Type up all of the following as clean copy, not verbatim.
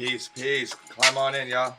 Peace, peace. Climb on in, y'all.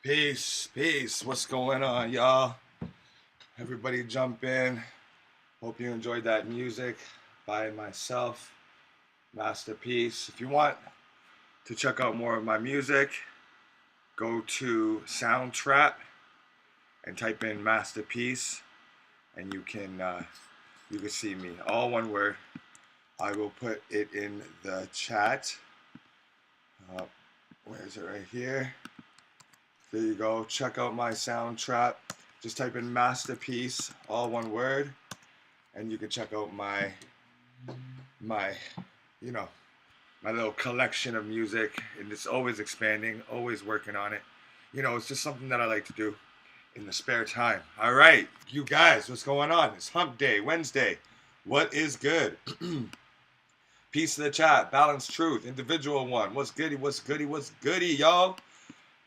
Peace, peace. What's going on, y'all? Everybody jump in. Hope you enjoyed that music by myself, Masterpiece. If you want to check out more of my music, go to Soundtrap and type in Masterpiece, and you can see me. All one word. I will put it in the chat. Where is it? Right here. There you go. Check out my Soundtrap. Just type in Masterpiece, all one word, and you can check out my little collection of music. And it's always expanding, always working on it. It's just something that I like to do in the spare time. All right, you guys, what's going on? It's Hump Day, Wednesday. What is good? Peace to the chat. Balanced Truth. Individual one. What's goody? What's goody? What's goody, y'all?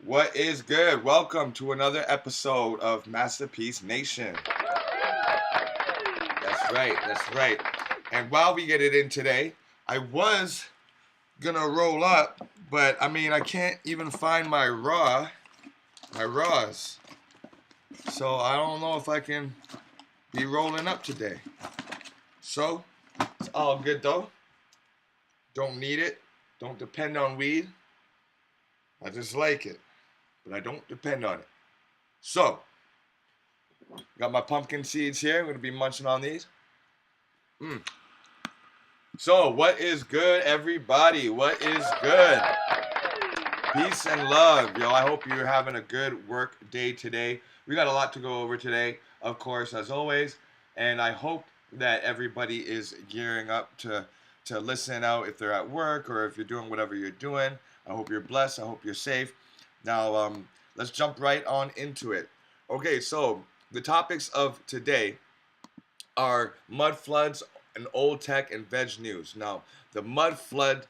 What is good? Welcome to another episode of Masterpiece Nation. That's right. That's right. And while we get it in today, I was gonna roll up, but I can't even find my raws. So I don't know if I can be rolling up today. So it's all good though. Don't need it. Don't depend on weed. I just like it, but I don't depend on it. So, got my pumpkin seeds here. I'm going to be munching on these. So, what is good, everybody? What is good? Peace and love, yo. I hope you're having a good work day today. We got a lot to go over today, of course, as always. And I hope that everybody is gearing up to listen out if they're at work or if you're doing whatever you're doing. I hope you're blessed. I hope you're safe. Now, let's jump right on into it. Okay, so the topics of today are mud floods and old tech and VegNews. Now, the mud flood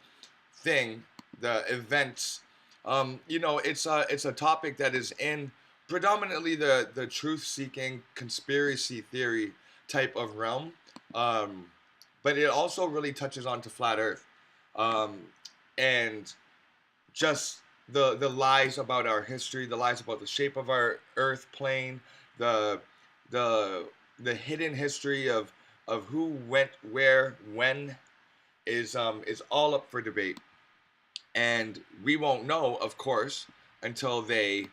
thing, the events, it's a topic that is in predominantly the truth-seeking conspiracy theory type of realm. But it also really touches onto flat Earth, and just the lies about our history, the lies about the shape of our Earth plane, the hidden history of who went where when is all up for debate, and we won't know, of course, until they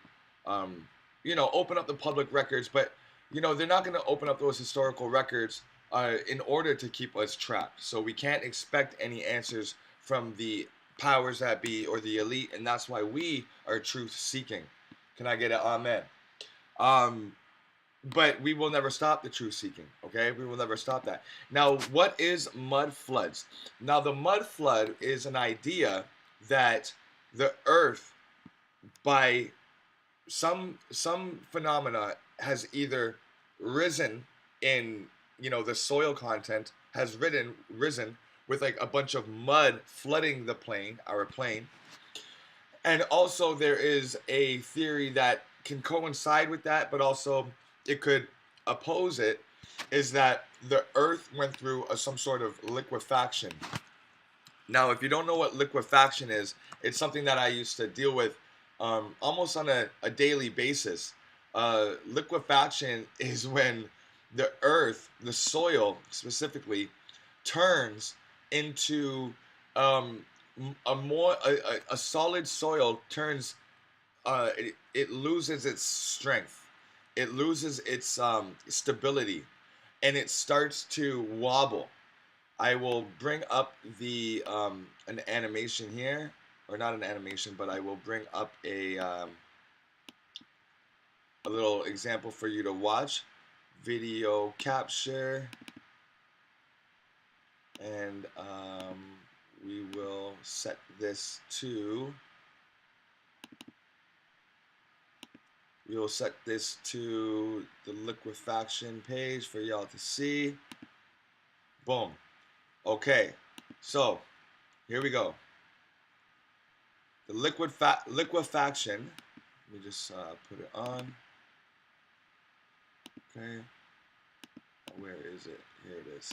open up the public records. But they're not going to open up those historical records in order to keep us trapped. So we can't expect any answers from the powers that be or the elite, and that's why we are truth seeking. Can I get an amen? but we will never stop the truth seeking. Okay, we will never stop that. Now, what is mud floods? Now, the mud flood is an idea that the earth, by some phenomena, has either risen in, the soil content has risen with like a bunch of mud flooding our plain. And also there is a theory that can coincide with that, but also it could oppose it, is that the earth went through some sort of liquefaction. Now, if you don't know what liquefaction is, it's something that I used to deal with almost on a daily basis. Liquefaction is when the earth, the soil specifically, turns into um, a solid soil turns, it loses its strength, it loses its stability, and it starts to wobble. I will bring up the an animation here, or not an animation, but I will bring up a little example for you to watch. Video capture, and we will set this to. We will set this to the liquefaction page for y'all to see. Boom. Okay, so here we go. The liquefaction. Let me just put it on. Okay. Where is it? Here it is.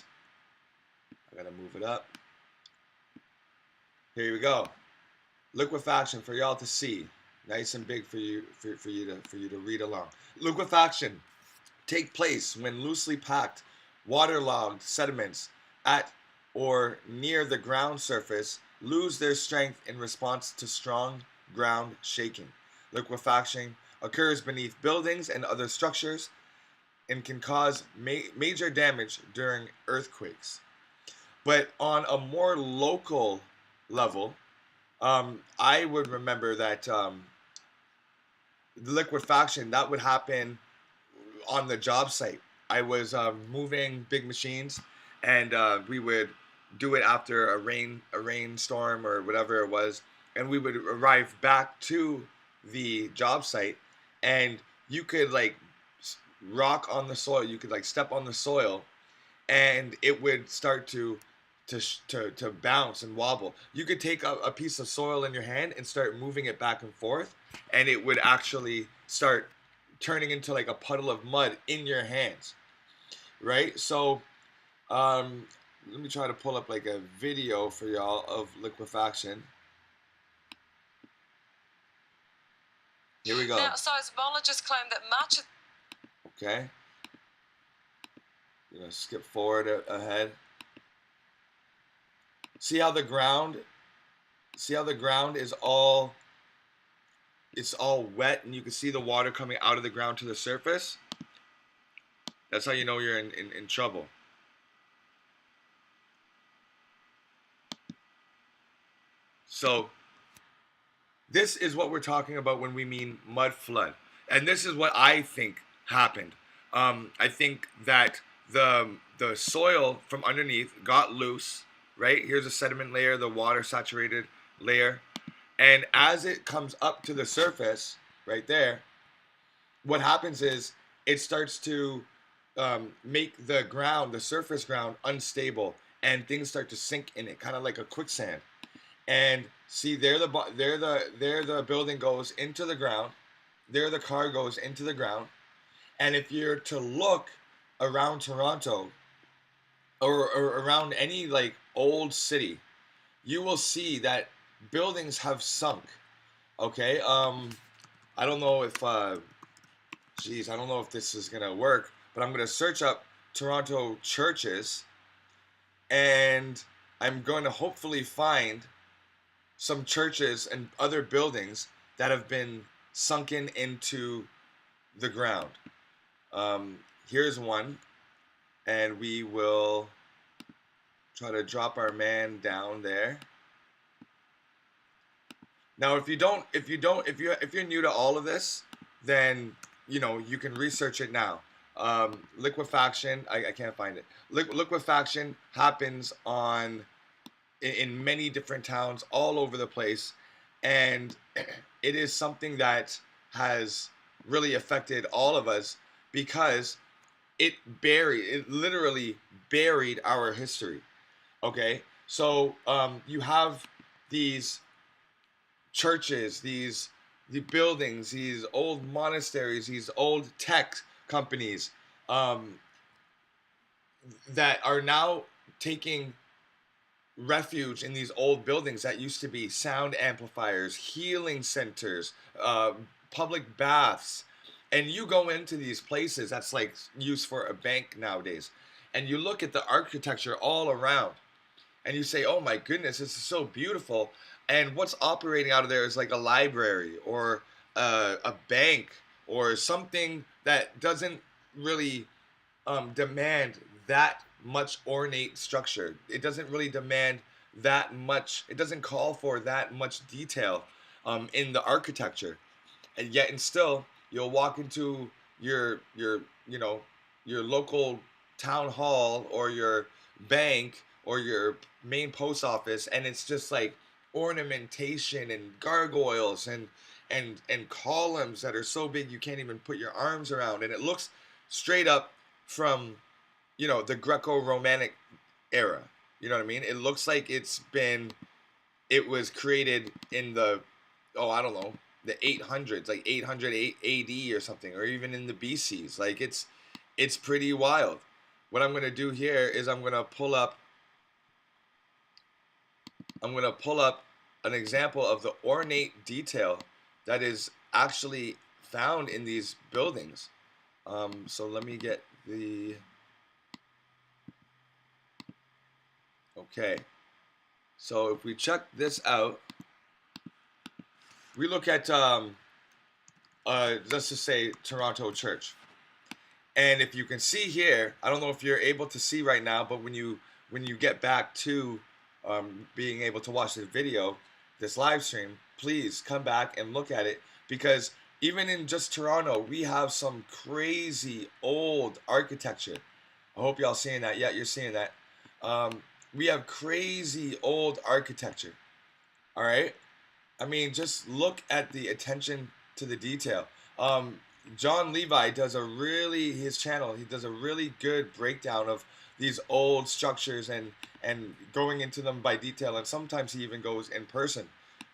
I gotta move it up. Here we go. Liquefaction for y'all to see. Nice and big for you to read along. Liquefaction take place when loosely packed, waterlogged sediments at or near the ground surface lose their strength in response to strong ground shaking. Liquefaction occurs beneath buildings and other structures and can cause major damage during earthquakes. But on a more local level, I would remember that the liquefaction that would happen on the job site. I was moving big machines, and we would do it after a rainstorm or whatever it was, and we would arrive back to the job site, and you could like rock on the soil. You could like step on the soil, and it would start to bounce and wobble. You could take a piece of soil in your hand and start moving it back and forth, and it would actually start turning into like a puddle of mud in your hands, right? So, let me try to pull up like a video for y'all of liquefaction. Here we go. Now, seismologists claim that much of... Okay. Gonna skip forward ahead. See how the ground is all, it's all wet, and you can see the water coming out of the ground to the surface. That's how you know you're in trouble. So this is what we're talking about when we mean mud flood. And this is what I think happened. I think that the soil from underneath got loose, right? Here's a sediment layer, the water saturated layer. And as it comes up to the surface, right there, what happens is it starts to make the ground, the surface ground, unstable, and things start to sink in it, kind of like a quicksand. And see, there the building goes into the ground. There the car goes into the ground. And if you're to look around Toronto, or around any like old city, you will see that buildings have sunk. Okay. I don't know if I don't know if this is gonna work, but I'm gonna search up Toronto churches, and I'm going to hopefully find some churches and other buildings that have been sunken into the ground. Here's one, and we will try to drop our man down there. Now, if you're new to all of this, then you can research it now. Liquefaction. I can't find it. Liquefaction happens in many different towns all over the place, and it is something that has really affected all of us because it literally buried our history. Okay, so you have these churches, the buildings, these old monasteries, these old tech companies um, that are now taking refuge in these old buildings that used to be sound amplifiers, healing centers, public baths. And you go into these places that's like used for a bank nowadays, and you look at the architecture all around, and you say, "Oh my goodness, this is so beautiful." And what's operating out of there is like a library or a bank or something that doesn't really demand that much ornate structure. It doesn't really demand that much. It doesn't call for that much detail in the architecture. And yet, and still, you'll walk into your your local town hall or your bank or your main post office, and it's just like ornamentation and gargoyles and columns that are so big you can't even put your arms around, and it looks straight up from the Greco-Romantic era. You know what I mean? It looks like it was created in the, oh, I don't know, the 800s, like 800 AD or something, or even in the BCs. Like it's pretty wild. What I'm gonna do here is I'm gonna pull up an example of the ornate detail that is actually found in these buildings. So let me get the, okay. So if we check this out, we look at let's just say Toronto Church, and if you can see here, I don't know if you're able to see right now, but when you get back to being able to watch this video, this live stream, please come back and look at it, because even in just Toronto, we have some crazy old architecture. I hope y'all seeing that. Yeah, you're seeing that. We have crazy old architecture. All right. I mean, just look at the attention to the detail. Um, John Levi does his channel, he does a really good breakdown of these old structures and going into them by detail. And sometimes he even goes in person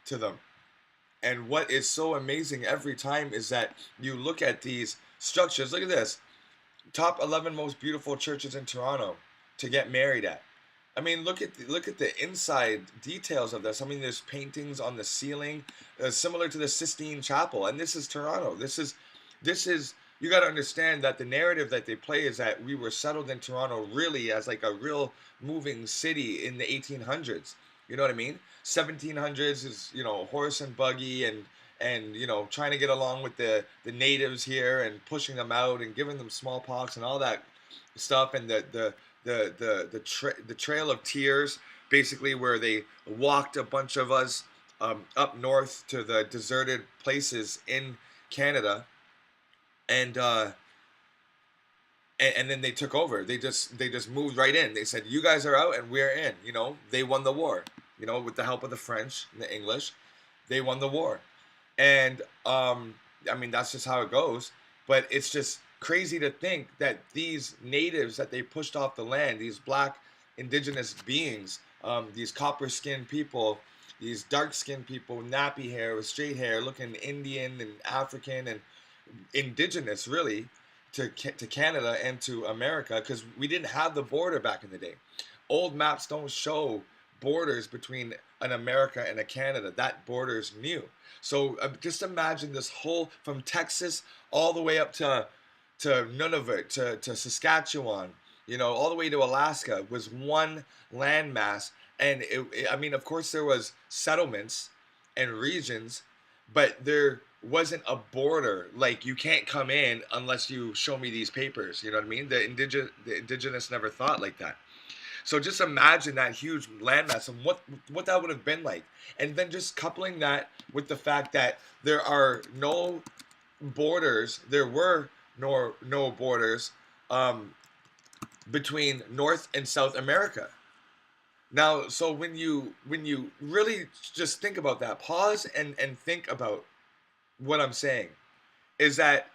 to them. And what is so amazing every time is that you look at these structures. Look at this. Top 11 most beautiful churches in Toronto to get married at. I mean, look at the inside details of this. I mean, there's paintings on the ceiling, similar to the Sistine Chapel, and this is Toronto. This is you got to understand that the narrative that they play is that we were settled in Toronto really as like a real moving city in the 1800s. You know what I mean? 1700s is horse and buggy and trying to get along with the natives here and pushing them out and giving them smallpox and all that stuff, and the Trail of Tears, basically, where they walked a bunch of us up north to the deserted places in Canada, and and then they took over. They just moved right in. They said, "You guys are out, and we're in." They won the war. With the help of the French and the English, they won the war, and I mean that's just how it goes. But it's just crazy to think that these natives that they pushed off the land, these black indigenous beings, these copper-skinned people, these dark-skinned people with nappy hair, with straight hair, looking Indian and African and indigenous, really, to Canada and to America, because we didn't have the border back in the day. Old maps don't show borders between an America and a Canada. That border is new. So just imagine this whole, from Texas all the way up to Nunavut, to Saskatchewan, all the way to Alaska, was one landmass. And I mean, of course, there was settlements and regions, but there wasn't a border. Like, you can't come in unless you show me these papers. You know what I mean? The indigenous never thought like that. So just imagine that huge landmass and what that would have been like. And then just coupling that with the fact that there are no borders. There were nor no borders um, between North and South America. Now, so when you really just think about that, pause and think about what I'm saying is that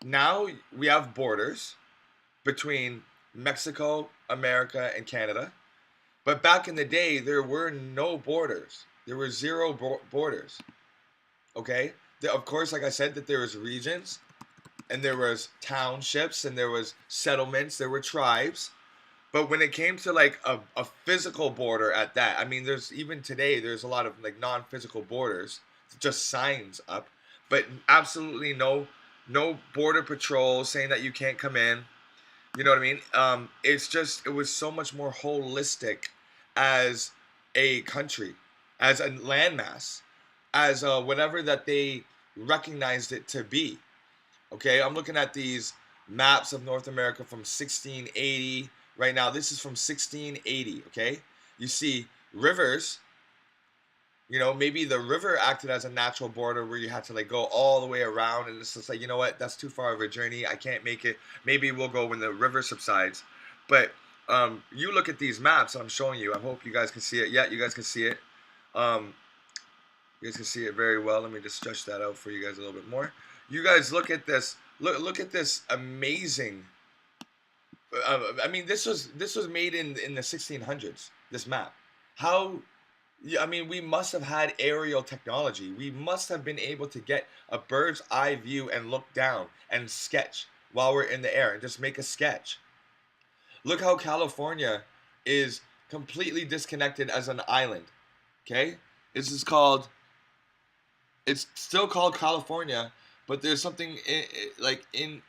now we have borders between Mexico, America, and Canada. But back in the day, there were no borders. There were zero borders. Okay. Of course, like I said, that there was regions, and there was townships, and there was settlements, there were tribes. But when it came to like a physical border at that, I mean, there's even today, there's a lot of like non-physical borders, just signs up, but absolutely no border patrol saying that you can't come in. You know what I mean? It was so much more holistic as a country, as a landmass, as whatever that they recognized it to be. Okay, I'm looking at these maps of North America from 1680. Right now, this is from 1680. Okay, you see rivers. You know, maybe the river acted as a natural border where you had to like go all the way around, and it's just like, you know what, that's too far of a journey. I can't make it. Maybe we'll go when the river subsides. But you look at these maps I'm showing you. I hope you guys can see it. Yeah, you guys can see it. Um, you guys can see it very well. Let me just stretch that out for you guys a little bit more. You guys look at this. Look at this amazing. I mean, this was made in the 1600s. This map. How Yeah, I mean, we must have had aerial technology. We must have been able to get a bird's eye view and look down and sketch while we're in the air and just make a sketch. Look how California is completely disconnected as an island. Okay? This is called, it's still called California, but there's something like in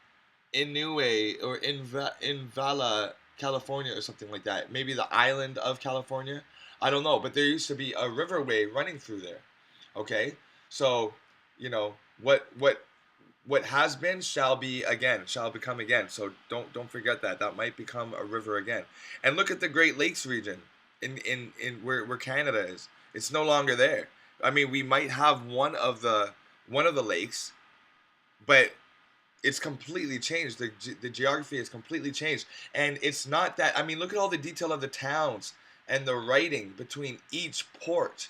Inouye or in Vala, California or something like that. Maybe the island of California. I don't know, but there used to be a riverway running through there. Okay, so you know what has been shall be again, shall become again. So don't forget that that might become a river again. And look at the Great Lakes region in where Canada is. It's no longer there. I mean, we might have one of the lakes, but it's completely changed. The geography has completely changed, and it's not that. I mean, look at all the detail of the towns and the writing between each port.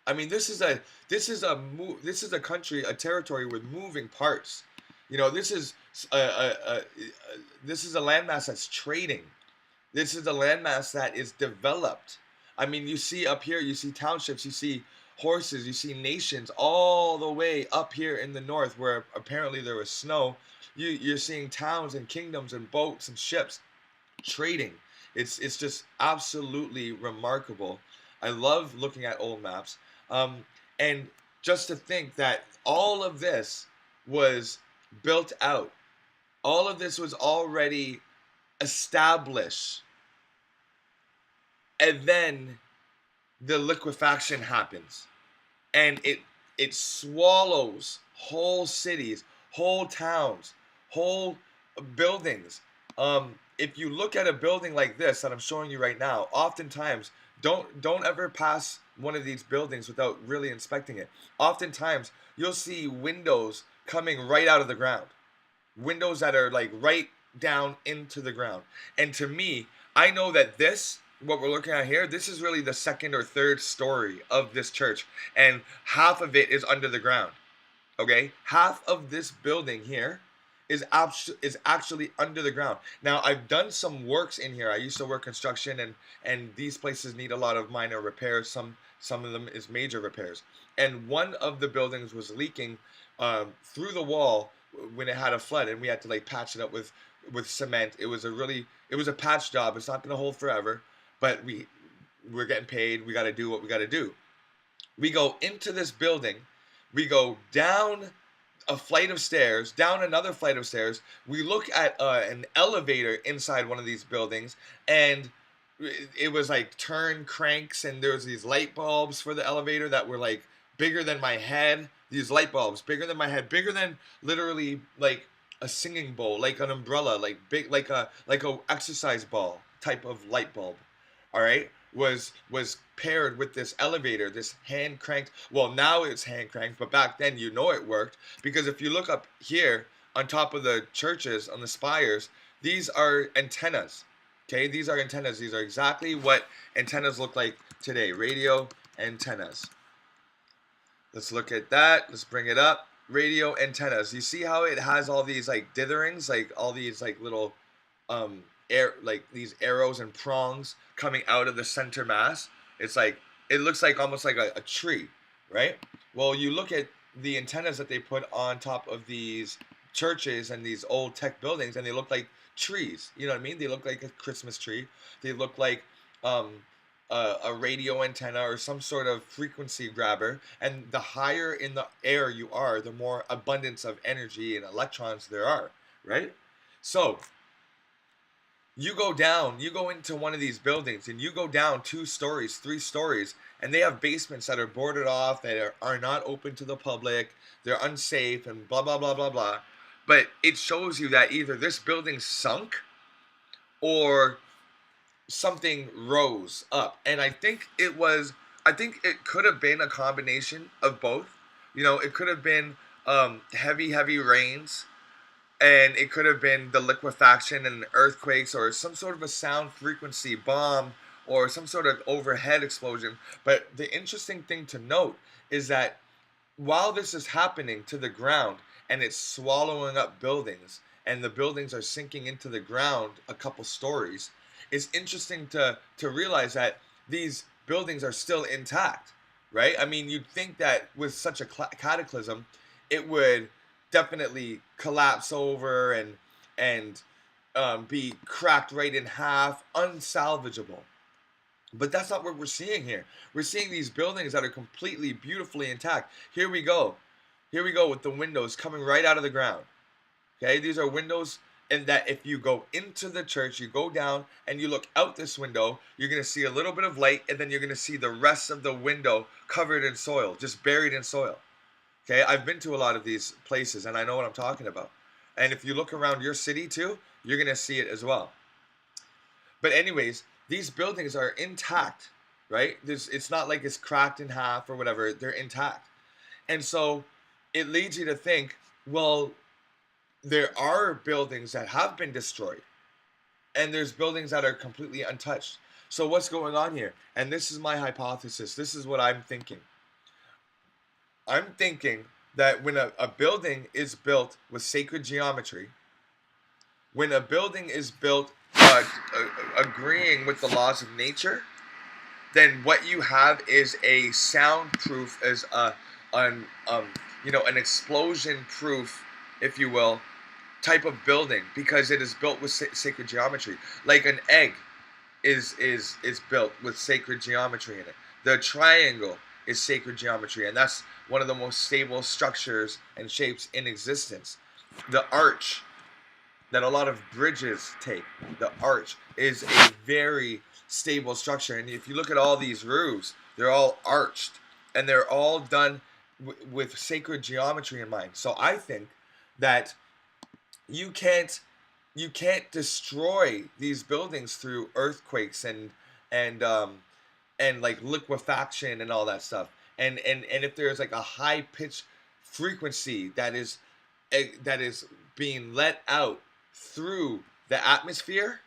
I mean, this is a country, a territory with moving parts. You know, this is a landmass that's trading. This is a landmass that is developed. I mean, you see up here, you see townships, you see horses, you see nations all the way up here in the north where apparently there was snow. You're seeing towns and kingdoms and boats and ships trading. It's just absolutely remarkable. I love looking at old maps. And just to think that all of this was built out, all of this was already established, and then the liquefaction happens, and it swallows whole cities, whole towns, whole buildings. If you look at a building like this that I'm showing you right now, oftentimes don't ever pass one of these buildings without really inspecting it. Oftentimes you'll see windows coming right out of the ground, windows that are like right down into the ground. And to me, I know that this, what we're looking at here, this is really the second or third story of this church, and half of it is under the ground. Okay, half of this building here is actually under the ground. Now, I've done some works in here. I used to work construction, and these places need a lot of minor repairs. Some of them is major repairs. And one of the buildings was leaking through the wall when it had a flood, and we had to like patch it up with cement. It was a patch job. It's not going to hold forever, but we're getting paid. We got to do what we got to do. We go into this building. We go down a flight of stairs, down another flight of stairs. We look at an elevator inside one of these buildings, and it was like turn cranks, and there was these light bulbs for the elevator that were like bigger than my head. These light bulbs bigger than my head, bigger than literally like a singing bowl, like an umbrella, like big, like a exercise ball type of light bulb. All right, was paired with this elevator, this hand cranked. Well, now it's hand cranked, but back then you know it worked, because if you look up here on top of the churches, on the spires, these are antennas. Okay, these are antennas. These are exactly what antennas look like today. Radio antennas. Let's look at that. Let's bring it up. Radio antennas. You see how it has all these like ditherings, like all these like little air, like these arrows and prongs coming out of the center mass. It's like it looks like almost like a tree, right? Well, you look at the antennas that they put on top of these churches and these old tech buildings, and they look like trees. You know what I mean? They look like a Christmas tree. They look like um, a radio antenna or some sort of frequency grabber. And the higher in the air you are, the more abundance of energy and electrons there are, right? So you go into one of these buildings and you go down 2 stories, 3 stories, and they have basements that are boarded off, that are not open to the public, they're unsafe, and blah, blah, blah, blah, blah. But it shows you that either this building sunk or something rose up. And I think it could have been a combination of both. You know, it could have been heavy, heavy rains, and it could have been the liquefaction and earthquakes or some sort of a sound frequency bomb or some sort of overhead explosion. But the interesting thing to note is that while this is happening to the ground and it's swallowing up buildings and the buildings are sinking into the ground a couple stories, it's interesting to realize that these buildings are still intact, right? I mean, you'd think that with such a cataclysm, it would definitely collapse over and be cracked right in half, unsalvageable. But that's not what we're seeing here. We're seeing these buildings that are completely beautifully intact. Here we go. Here we go with the windows coming right out of the ground. Okay, these are windows, and that if you go into the church, you go down and you look out this window, you're going to see a little bit of light, and then you're going to see the rest of the window covered in soil, just buried in soil. Okay, I've been to a lot of these places and I know what I'm talking about. And if you look around your city too, you're going to see it as well. But anyways, these buildings are intact, right? It's not like it's cracked in half or whatever. They're intact. And so it leads you to think, well, there are buildings that have been destroyed and there's buildings that are completely untouched. So what's going on here? And this is my hypothesis. This is what I'm thinking. I'm thinking that when a building is built with sacred geometry, when a building is built agreeing with the laws of nature, then what you have is a soundproof, as an an explosion proof, if you will, type of building, because it is built with sacred geometry. Like an egg is built with sacred geometry in it. The triangle is sacred geometry, and that's one of the most stable structures and shapes in existence. The arch that a lot of bridges take, the arch is a very stable structure. And if you look at all these roofs, they're all arched and they're all done with sacred geometry in mind. So I think that you can't destroy these buildings through earthquakes and like liquefaction and all that stuff. And if there's like a high pitched frequency that is being let out through the atmosphere,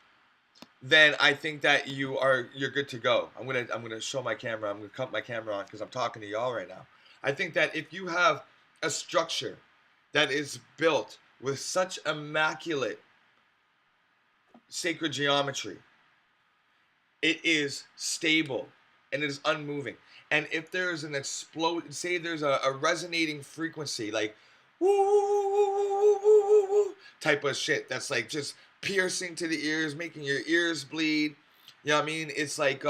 then I think that you're good to go. I'm gonna show my camera. I'm gonna cut my camera on because I'm talking to y'all right now. I think that if you have a structure that is built with such immaculate sacred geometry, it is stable and it is unmoving. And if there is an explode, say there's a resonating frequency, like woo type of shit that's like just piercing to the ears, making your ears bleed. You know what I mean? It's like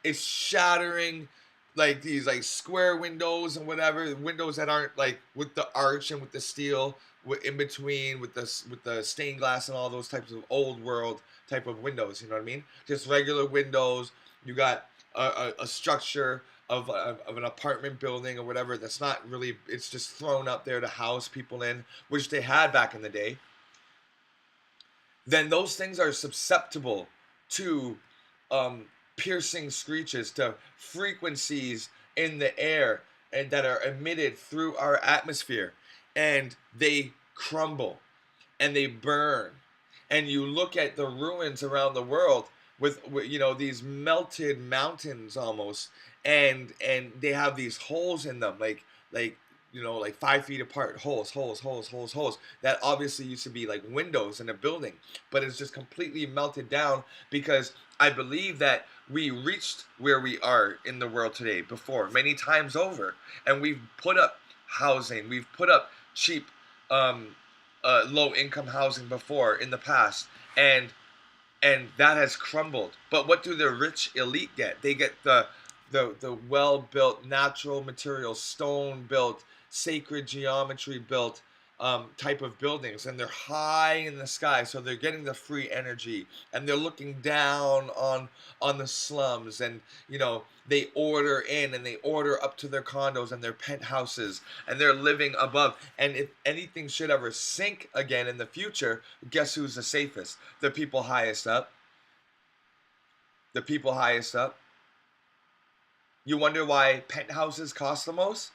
it's shattering like these like square windows and whatever, windows that aren't like with the arch and with the steel in between, with the stained glass and all those types of old world type of windows. You know what I mean? Just regular windows. You got a structure of an apartment building or whatever that's not really, it's just thrown up there to house people in, which they had back in the day. Then those things are susceptible to piercing screeches, to frequencies in the air and that are emitted through our atmosphere, and they crumble. and they burn. And you look at the ruins around the world with these melted mountains almost, and they have these holes in them, like like 5 feet apart, holes that obviously used to be like windows in a building, but it's just completely melted down because I believe that we reached where we are in the world today before many times over, and we've put up housing, we've put up cheap um, low income housing before in the past, and that has crumbled. But what do the rich elite get? They get the well built, natural materials, stone built, sacred geometry built type of buildings, and they're high in the sky, so they're getting the free energy, and they're looking down on the slums, and they order in and they order up to their condos and their penthouses, and they're living above. And if anything should ever sink again in the future, guess who's the safest? The people highest up. The people highest up. You wonder why penthouses cost the most?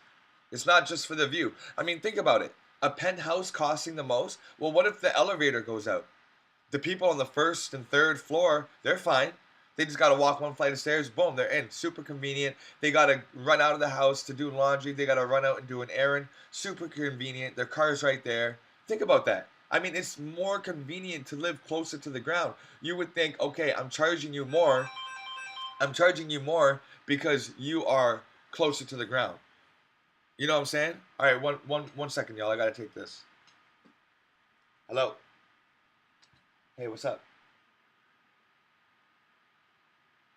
It's not just for the view. I mean, think about it. A penthouse costing the most? Well, what if the elevator goes out? The people on the first and third floor, they're fine. They just got to walk one flight of stairs, boom, they're in. Super convenient. They got to run out of the house to do laundry. They got to run out and do an errand. Super convenient. Their car's right there. Think about that. I mean, it's more convenient to live closer to the ground. You would think, okay, I'm charging you more. I'm charging you more because you are closer to the ground. You know what I'm saying? All right, one second, y'all. I got to take this. Hello. Hey, what's up?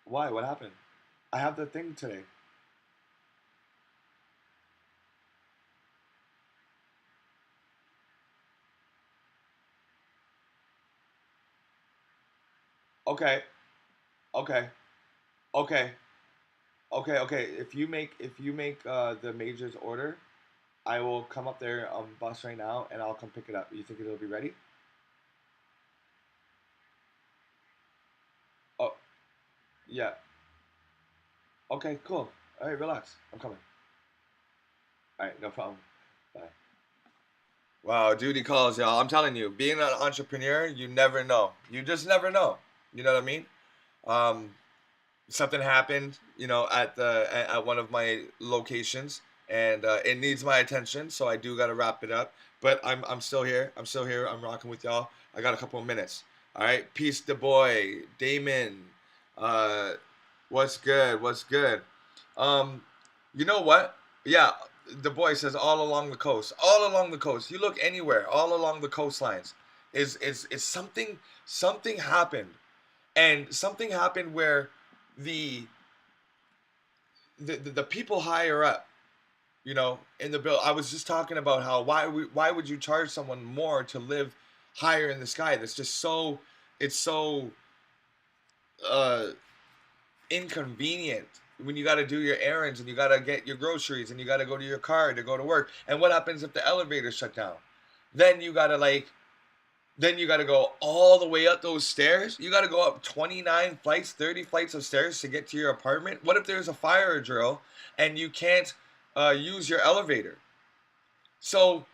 Why? What happened? I have the thing today. Okay. Okay. Okay. Okay. If you make the major's order, I will come up there on bus right now and I'll come pick it up. You think it'll be ready? Oh, yeah. Okay, cool. All right, relax. I'm coming. All right, no problem. Bye. Wow, duty calls, y'all. I'm telling you, being an entrepreneur, you never know. You just never know. You know what I mean? Um, Something happened, at one of my locations, and it needs my attention, so I do got to wrap it up. But I'm still here. I'm still here. I'm rocking with y'all. I got a couple of minutes. All right, peace, the boy, Damon. Uh, what's good? What's good? Um, you know what? Yeah, the boy says all along the coast, all along the coast. You look anywhere, all along the coastlines. Is something happened, and something happened where the the people higher up, in the bill. I was just talking about how why would you charge someone more to live higher in the sky? That's just so it's so uh inconvenient when you got to do your errands and you got to get your groceries and you got to go to your car to go to work. And what happens if the elevator shut down? Then you got to go all the way up those stairs. You got to go up 29 flights, 30 flights of stairs to get to your apartment. What if there's a fire drill and you can't use your elevator? So,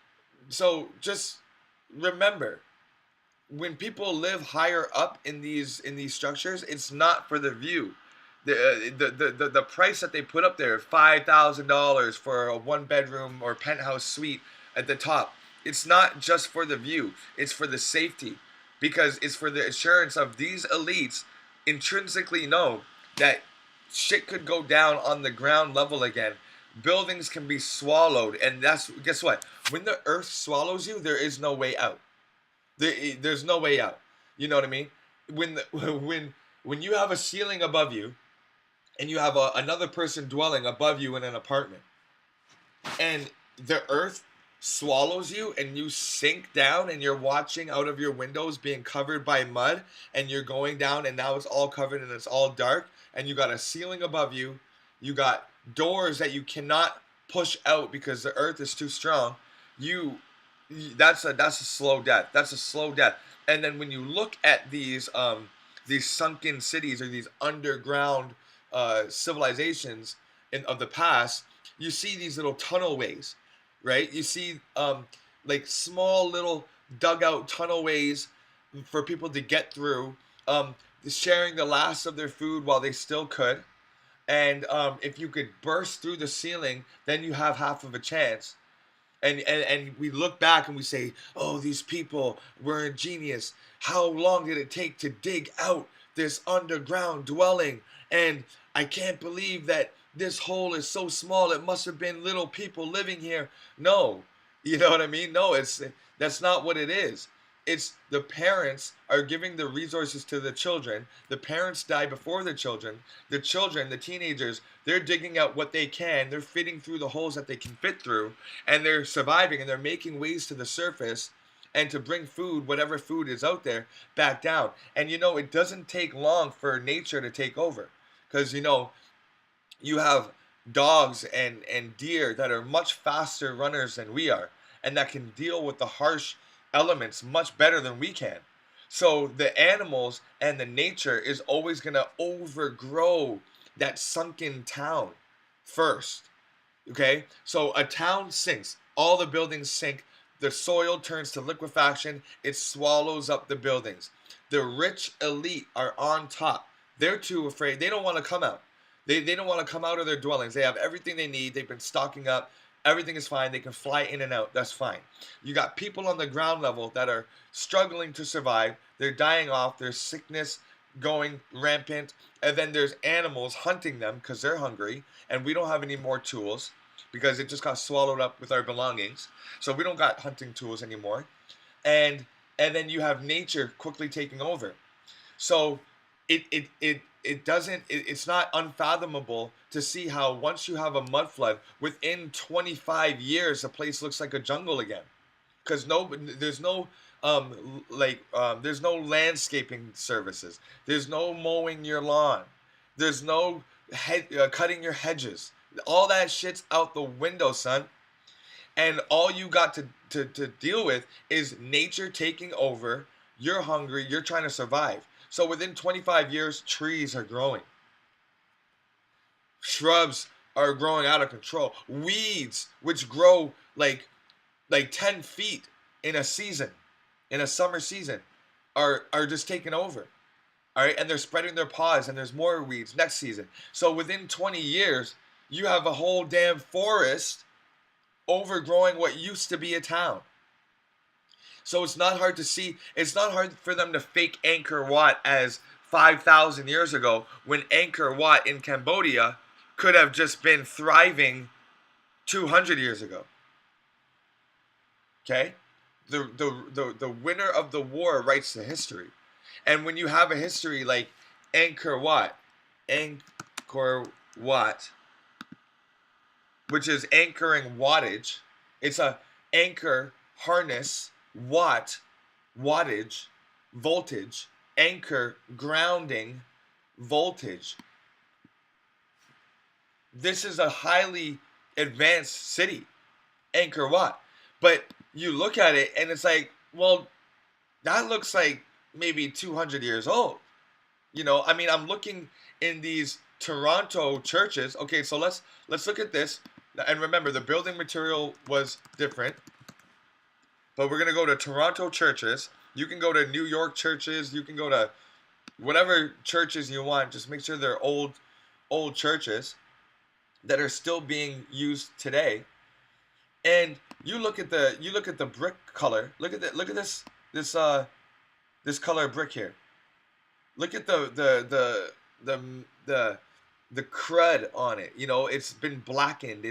just remember, when people live higher up in these structures, it's not for the view. The price that they put up there, $5,000 for a one bedroom or penthouse suite at the top. It's not just for the view. It's for the safety, because it's for the assurance of these elites intrinsically know that shit could go down on the ground level again. Buildings can be swallowed, and that's guess what? When the earth swallows you, there is no way out. There's no way out. You know what I mean? When the, when you have a ceiling above you and you have another person dwelling above you in an apartment, and the earth swallows you and you sink down and you're watching out of your windows being covered by mud, and you're going down and now it's all covered and it's all dark, and you got a ceiling above you, you got doors that you cannot push out because the earth is too strong. you that's a slow death. That's a slow death. And then when you look at these sunken cities or these underground civilizations of the past, you see these little tunnel ways, right? You see like small little dug out tunnel ways for people to get through, um, sharing the last of their food while they still could. And if you could burst through the ceiling, then you have half of a chance. And we look back and we say, oh, these people were ingenious. How long did it take to dig out this underground dwelling? And I can't believe that this hole is so small. It must have been little people living here. No, you know what I mean? No, that's not what it is. It's the parents are giving the resources to the children. The parents die before the children. The children, the teenagers, they're digging out what they can. They're fitting through the holes that they can fit through, and they're surviving, and they're making ways to the surface and to bring food, whatever food is out there, back down. And it doesn't take long for nature to take over, because you have dogs and deer that are much faster runners than we are, and that can deal with the harsh elements much better than we can. So the animals and the nature is always going to overgrow that sunken town first. Okay? So a town sinks, all the buildings sink, the soil turns to liquefaction, it swallows up the buildings. The rich elite are on top. They're too afraid. They don't want to come out. They don't want to come out of their dwellings. They have everything they need. They've been stocking up. Everything is fine. They can fly in and out. That's fine. You got people on the ground level that are struggling to survive. They're dying off. There's sickness going rampant. And then there's animals hunting them because they're hungry. And we don't have any more tools because it just got swallowed up with our belongings. So we don't got hunting tools anymore. And then you have nature quickly taking over. So it's not unfathomable to see how once you have a mud flood, within 25 years the place looks like a jungle again, because there's no landscaping services, there's no mowing your lawn, there's no cutting your hedges. All that shit's out the window, son. And all you got to deal with is nature taking over. You're hungry, you're trying to survive. So within 25 years, trees are growing. Shrubs are growing out of control. Weeds, which grow like 10 feet in a season, in a summer season, are just taking over. All right, and they're spreading their paws, and there's more weeds next season. So within 20 years, you have a whole damn forest overgrowing what used to be a town. So it's not hard to see. It's not hard for them to fake Angkor Wat as 5,000 years ago, when Angkor Wat in Cambodia could have just been thriving 200 years ago. Okay? The winner of the war writes the history. And when you have a history like Angkor Wat, which is anchoring wattage, it's a anchor, harness, wattage, voltage, anchor, grounding, voltage. This is a highly advanced city, Angkor Wat. But you look at it and it's like, well, that looks like maybe 200 years old. I mean, I'm looking in these Toronto churches. Okay, so let's look at this. And remember, the building material was different. But we're going to go to Toronto churches. You can go to New York churches. You can go to whatever churches you want. Just make sure they're old churches that are still being used today. And you look at the brick color. Look at this color brick here. Look at the crud on it. It's been blackened.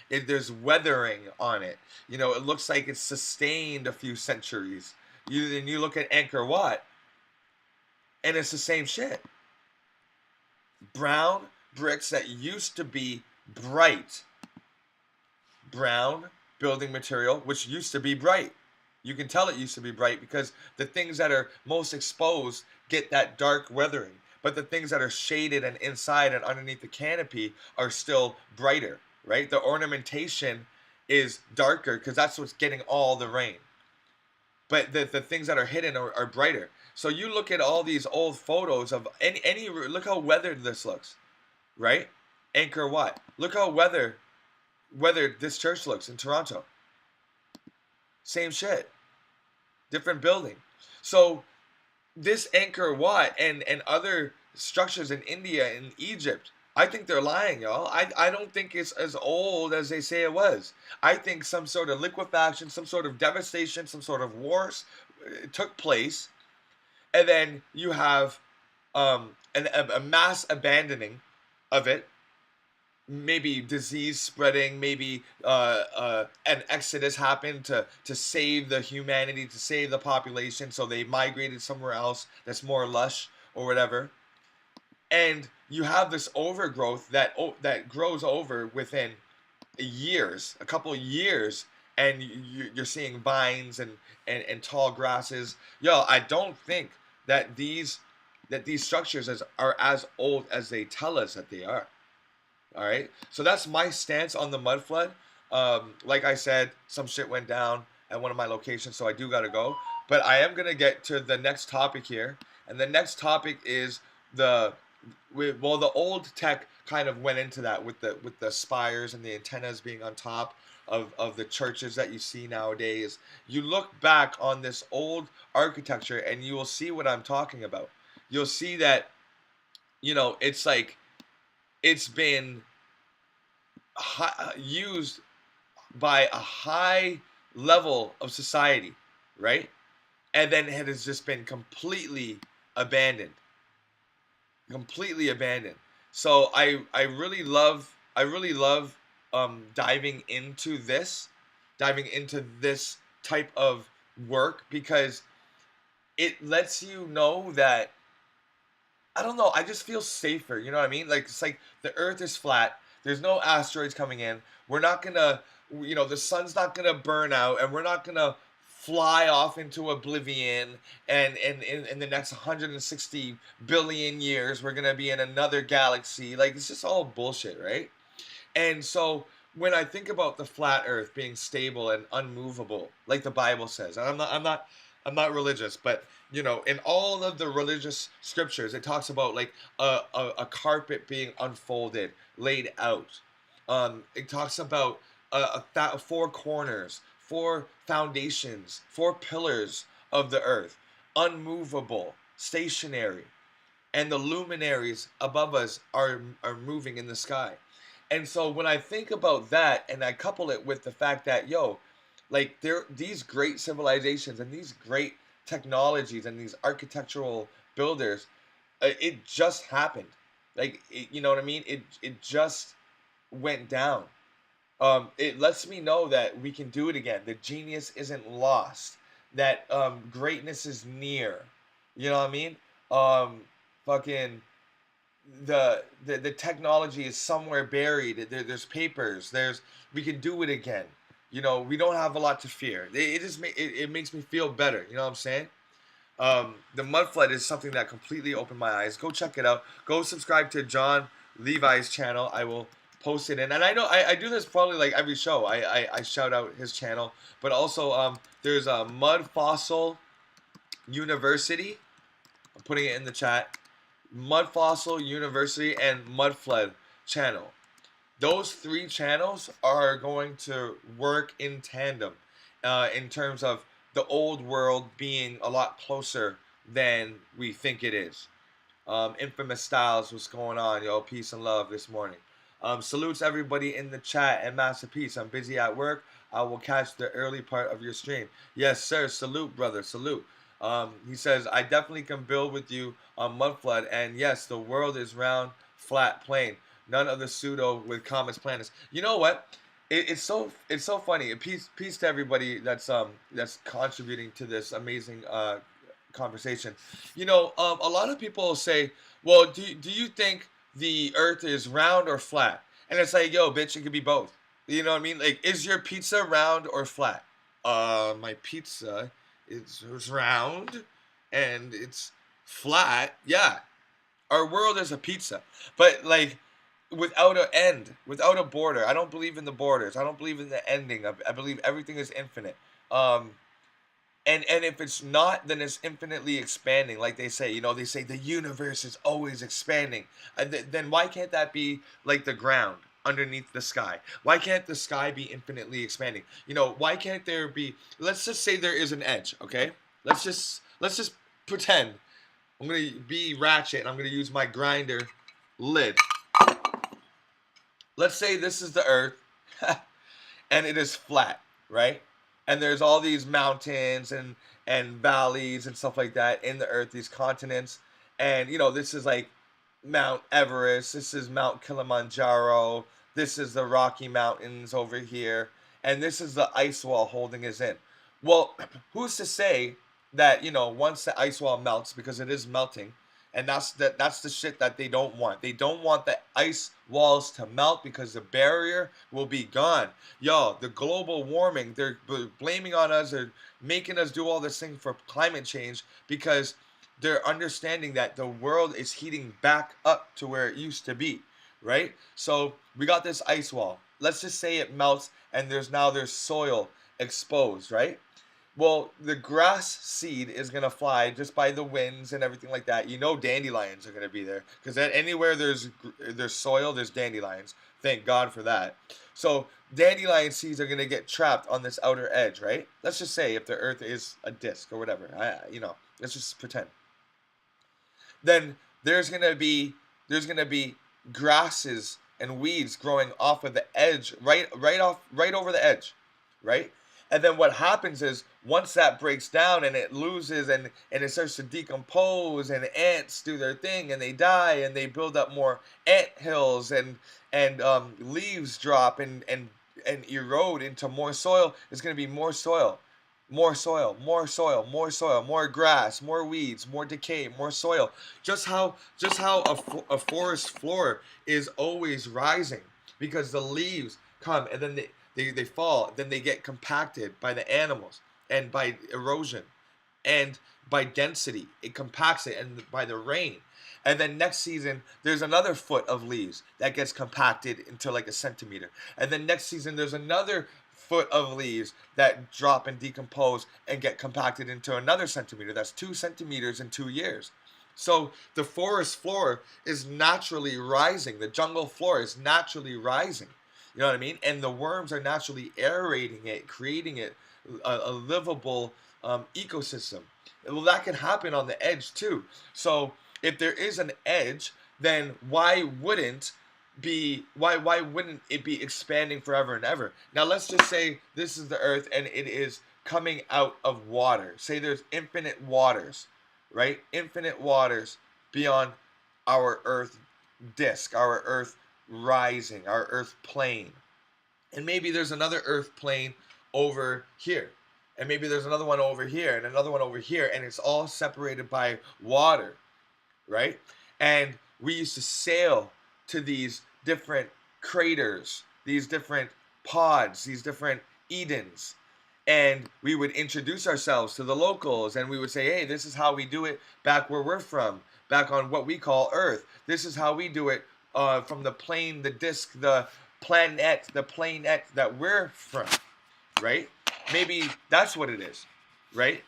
There's weathering on it. It looks like it's sustained a few centuries. You look at Angkor Wat, and it's the same shit. Brown bricks that used to be bright. Brown building material, which used to be bright. You can tell it used to be bright because the things that are most exposed get that dark weathering. But the things that are shaded and inside and underneath the canopy are still brighter, right? The ornamentation is darker because that's what's getting all the rain. But the things that are hidden are brighter. So you look at all these old photos of any look how weathered this looks, right? Angkor Wat. Look how weathered this church looks in Toronto. Same shit. different building. So this Angkor Wat and other structures in India and Egypt, I think they're lying, y'all. I don't think it's as old as they say it was. I think some sort of liquefaction, some sort of devastation, some sort of wars took place, and then you have a mass abandoning of it, maybe disease spreading, maybe an exodus happened to save the humanity, to save the population, so they migrated somewhere else that's more lush or whatever. And you have this overgrowth that grows over within years, a couple of years, and you're seeing vines and tall grasses. Yo, I don't think that these structures are as old as they tell us that they are. All right. So that's my stance on the mud flood. Like I said, some shit went down at one of my locations, so I do gotta go. But I am gonna get to the next topic here, and the next topic is the well, the old tech kind of went into that with the spires and the antennas being on top of the churches that you see nowadays. You look back on this old architecture, and you will see what I'm talking about. You'll see that it's like it's been used by a high level of society, right? And then it has just been abandoned, completely abandoned. So I really love diving into this type of work because it lets you know that I don't know. I just feel safer. You know what I mean? Like it's like the Earth is flat. There's no asteroids coming in. We're not gonna, the sun's not gonna burn out, and we're not gonna fly off into oblivion. And in the next 160 billion years, we're gonna be in another galaxy. Like it's just all bullshit, right? And so when I think about the flat earth being stable and unmovable, like the Bible says, and I'm not religious, but in all of the religious scriptures, it talks about like a carpet being unfolded, laid out. It talks about four corners, four foundations, four pillars of the earth, unmovable, stationary, and the luminaries above us are moving in the sky. And so when I think about that and I couple it with the fact that like there these great civilizations and these great technologies and these architectural builders, it just happened. Like you know what I mean? It just went down. It lets me know that we can do it again. The genius isn't lost. That greatness is near. You know what I mean? Fucking the technology is somewhere buried. There's papers. We can do it again. We don't have a lot to fear. It makes me feel better. You know what I'm saying? The mud flood is something that completely opened my eyes. Go check it out. Go subscribe to John Levi's channel. I will post it in, and I know I do this probably like every show. I shout out his channel, but also there's a Mud Fossil University. I'm putting it in the chat. Mud Fossil University and Mud Flood channel. Those three channels are going to work in tandem in terms of the old world being a lot closer than we think it is. Infamous Styles, what's going on, yo? Peace and love this morning. Salutes everybody in the chat and master peace. I'm busy at work. I will catch the early part of your stream. Yes, sir. Salute, brother. Salute. He says, I definitely can build with you on Mud Flood. And yes, the world is round, flat, plain. None of the pseudo with comets, planets. You know what? It's so funny. Peace to everybody that's contributing to this amazing conversation. A lot of people say, well, do you think the earth is round or flat? And it's like, yo, bitch, it could be both. You know what I mean? Like, is your pizza round or flat? My pizza is round and it's flat. Yeah. Our world is a pizza. But like without an end, without a border. I don't believe in the borders. I don't believe in the ending. I believe everything is infinite. Um and if it's not, then it's infinitely expanding. Like they say, they say the universe is always expanding. Then why can't that be like the ground? underneath the sky? Why can't the sky be infinitely expanding? You know, why can't there be, let's just say there is an edge, okay? Let's just pretend I'm going to be ratchet and I'm going to use my grinder lid. Let's say this is the earth and it is flat, right? And there's all these mountains and valleys and stuff like that in the earth, these continents. And you know, this is like Mount Everest, this is Mount Kilimanjaro, this is the Rocky Mountains over here, and this is the ice wall holding us in. Well, who's to say that, you know, once the ice wall melts, because it is melting, and that's the shit that they don't want. They don't want the ice walls to melt because the barrier will be gone. Yo, the global warming, they're blaming on us, they're making us do all this thing for climate change because they're understanding that the world is heating back up to where it used to be, right? So we got this ice wall. Let's just say it melts and there's soil exposed, right? Well, the grass seed is gonna fly just by the winds and everything like that. You know, dandelions are gonna be there because anywhere there's soil, there's dandelions. Thank God for that. So dandelion seeds are gonna get trapped on this outer edge, right? Let's just say if the Earth is a disc or whatever. Let's just pretend. Then there's gonna be grasses and weeds growing off of the edge, right over the edge, right? And then what happens is once that breaks down and it loses and it starts to decompose and ants do their thing and they die and they build up more ant hills and leaves drop and erode into more soil. There's going to be more soil, more soil, more soil, more soil, more grass, more weeds, more decay, more soil. Just how a forest floor is always rising because the leaves come and then they fall, then they get compacted by the animals and by erosion and by density. It compacts it and by the rain. And then next season, there's another foot of leaves that gets compacted into like a centimeter. And then next season, there's another foot of leaves that drop and decompose and get compacted into another centimeter. That's 2 centimeters in 2 years. So the forest floor is naturally rising. The jungle floor is naturally rising. You know what I mean? And the worms are naturally aerating it, creating it a livable ecosystem. Well, that can happen on the edge too. So if there is an edge, then why wouldn't it be expanding forever and ever? Now let's just say this is the earth and it is coming out of water. Say there's infinite waters, right? Infinite waters beyond our earth disk, our earth rising, our earth plane. And maybe there's another earth plane over here. And maybe there's another one over here and another one over here, and it's all separated by water, right? And we used to sail to these different craters, these different pods, these different Edens. And we would introduce ourselves to the locals and we would say, hey, this is how we do it back where we're from, back on what we call Earth. This is how we do it from the plane, the disk, the planet that we're from, right? Maybe that's what it is, right?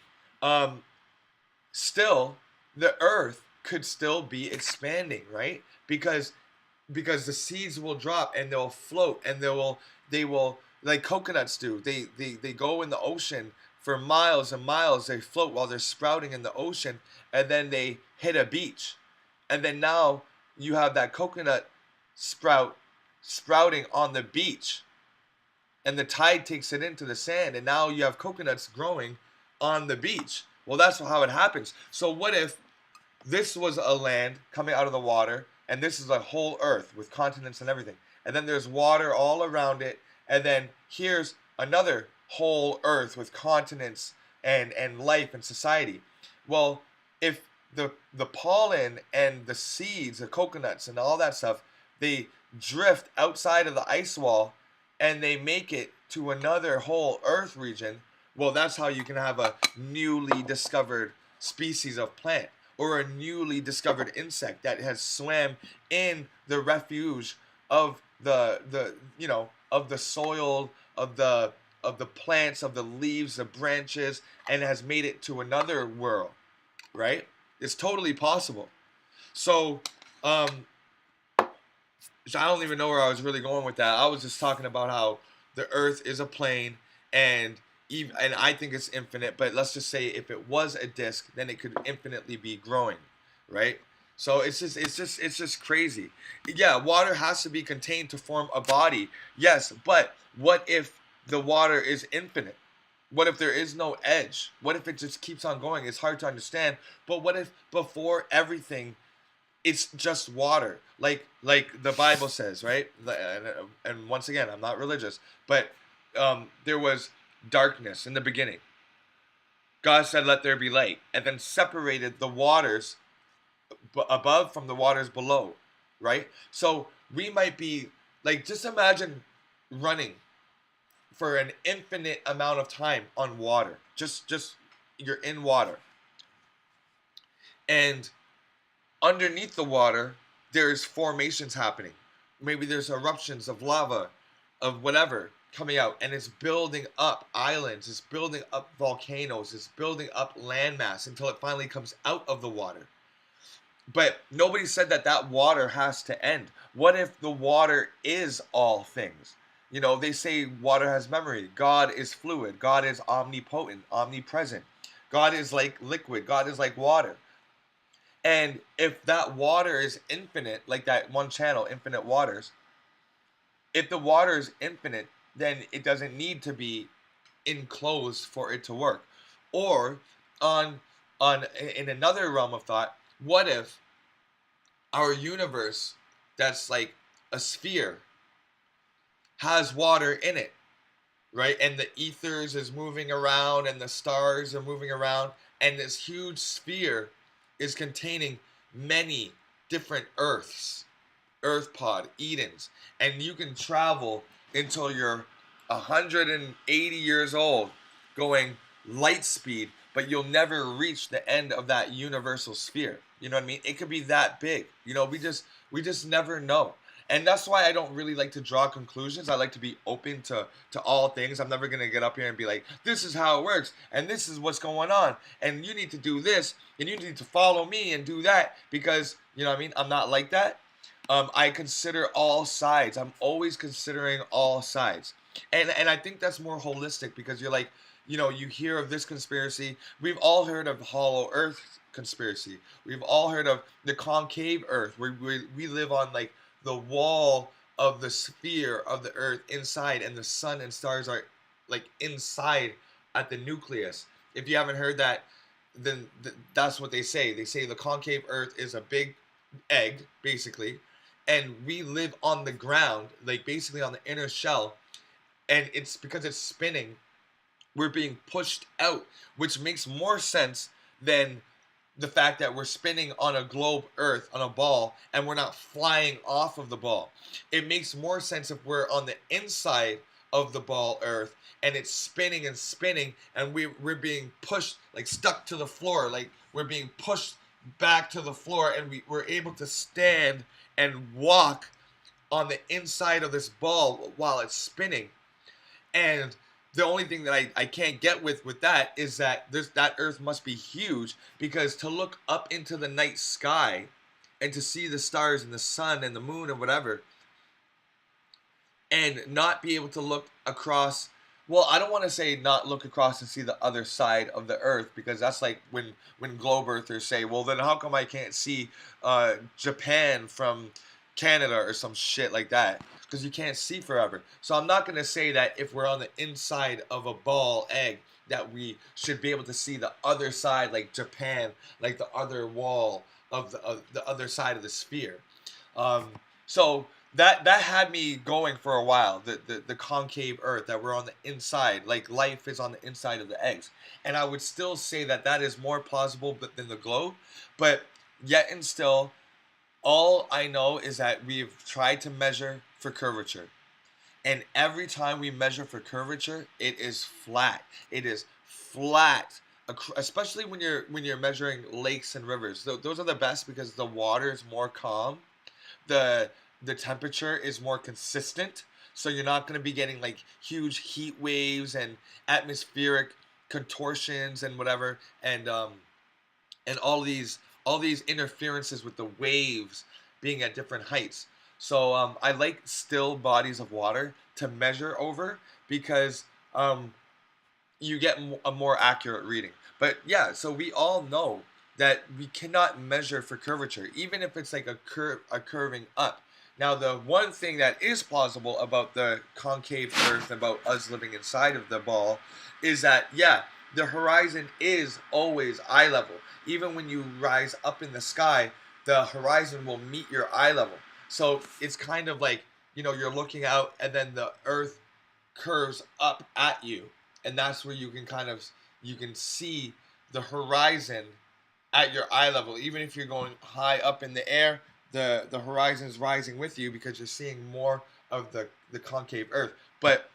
Still, the Earth could still be expanding, right? Because the seeds will drop and they'll float and they will like coconuts do. They go in the ocean for miles and miles. They float while they're sprouting in the ocean and then they hit a beach. And then now you have that coconut sprouting on the beach. And the tide takes it into the sand and now you have coconuts growing on the beach. Well, that's how it happens. So what if this was a land coming out of the water and this is a whole earth with continents and everything, and then there's water all around it, and then here's another whole earth with continents and life and society. Well, if the pollen and the seeds, the coconuts and all that stuff, they drift outside of the ice wall and they make it to another whole earth region, well, that's how you can have a newly discovered species of plant or a newly discovered insect that has swam in the refuge of of the soil, of the plants, of the leaves, the branches, and has made it to another world, right? It's totally possible. So which I don't even know where I was really going with that. I was just talking about how the Earth is a plane, and and I think it's infinite. But let's just say if it was a disk, then it could infinitely be growing, right? So it's just crazy. Yeah, water has to be contained to form a body. Yes, but what if the water is infinite? What if there is no edge? What if it just keeps on going? It's hard to understand. But what if before everything it's just water, like the Bible says, right? And once again, I'm not religious, but there was darkness in the beginning. God said, "Let there be light," and then separated the waters above from the waters below, right? So we might be like, just imagine running for an infinite amount of time on water. Just you're in water, and underneath the water, there's formations happening. Maybe there's eruptions of lava, of whatever coming out, and it's building up islands, it's building up volcanoes, it's building up landmass until it finally comes out of the water. But nobody said that that water has to end. What if the water is all things? You know, they say water has memory. God is fluid. God is omnipotent, omnipresent. God is like liquid. God is like water. And if that water is infinite, like that one channel, Infinite Waters, if the water is infinite, then it doesn't need to be enclosed for it to work. Or on in another realm of thought, what if our universe that's like a sphere has water in it, right? And the ethers is moving around and the stars are moving around, and this huge sphere is containing many different earths, earth pod edens, and you can travel until you're 180 years old going light speed, but you'll never reach the end of that universal sphere. You know what I mean? It could be that big. You know, we just never know. And that's why I don't really like to draw conclusions. I like to be open to all things. I'm never gonna get up here and be like, this is how it works, and this is what's going on, and you need to do this, and you need to follow me and do that, because you know what I mean. I'm not like that. I consider all sides. I'm always considering all sides, and I think that's more holistic, because you're like, you know, you hear of this conspiracy. We've all heard of Hollow Earth conspiracy. We've all heard of the concave Earth, where we live on like the wall of the sphere of the Earth inside, and the sun and stars are like inside at the nucleus. If you haven't heard that, then that's what they say. They say the concave Earth is a big egg, basically, and we live on the ground, like basically on the inner shell, and it's because it's spinning, we're being pushed out, which makes more sense than the fact that we're spinning on a globe Earth on a ball and we're not flying off of the ball. It makes more sense if we're on the inside of the ball Earth and it's spinning and spinning, and we're being pushed, like stuck to the floor, like we're being pushed back to the floor, and we're able to stand and walk on the inside of this ball while it's spinning. And the only thing that I can't get with that is that that Earth must be huge, because to look up into the night sky and to see the stars and the sun and the moon and whatever, and not be able to look across, well, I don't want to say not look across and see the other side of the Earth, because that's like when globe earthers say, well, then how come I can't see Japan from Canada or some shit like that? Because you can't see forever. So I'm not gonna say that if we're on the inside of a ball egg that we should be able to see the other side, like Japan, like the other wall of the other side of the sphere. So that had me going for a while. The concave Earth, that we're on the inside, like life is on the inside of the eggs, and I would still say that that is more plausible than the globe, but yet and still, all I know is that we've tried to measure for curvature. And every time we measure for curvature, it is flat. It is flat. Especially when you're measuring lakes and rivers. Those are the best, because the water is more calm. The the temperature is more consistent. So you're not going to be getting like huge heat waves and atmospheric contortions and whatever, and all these interferences with the waves being at different heights. So I like still bodies of water to measure over because you get a more accurate reading. But yeah, so we all know that we cannot measure for curvature, even if it's like a curving up. Now, the one thing that is plausible about the concave Earth, about us living inside of the ball, is that yeah, the horizon is always eye level. Even when you rise up in the sky, the horizon will meet your eye level. So it's kind of like, you're looking out, and then the Earth curves up at you, and that's where you can see the horizon at your eye level. Even if you're going high up in the air, the horizon is rising with you because you're seeing more of the concave Earth. But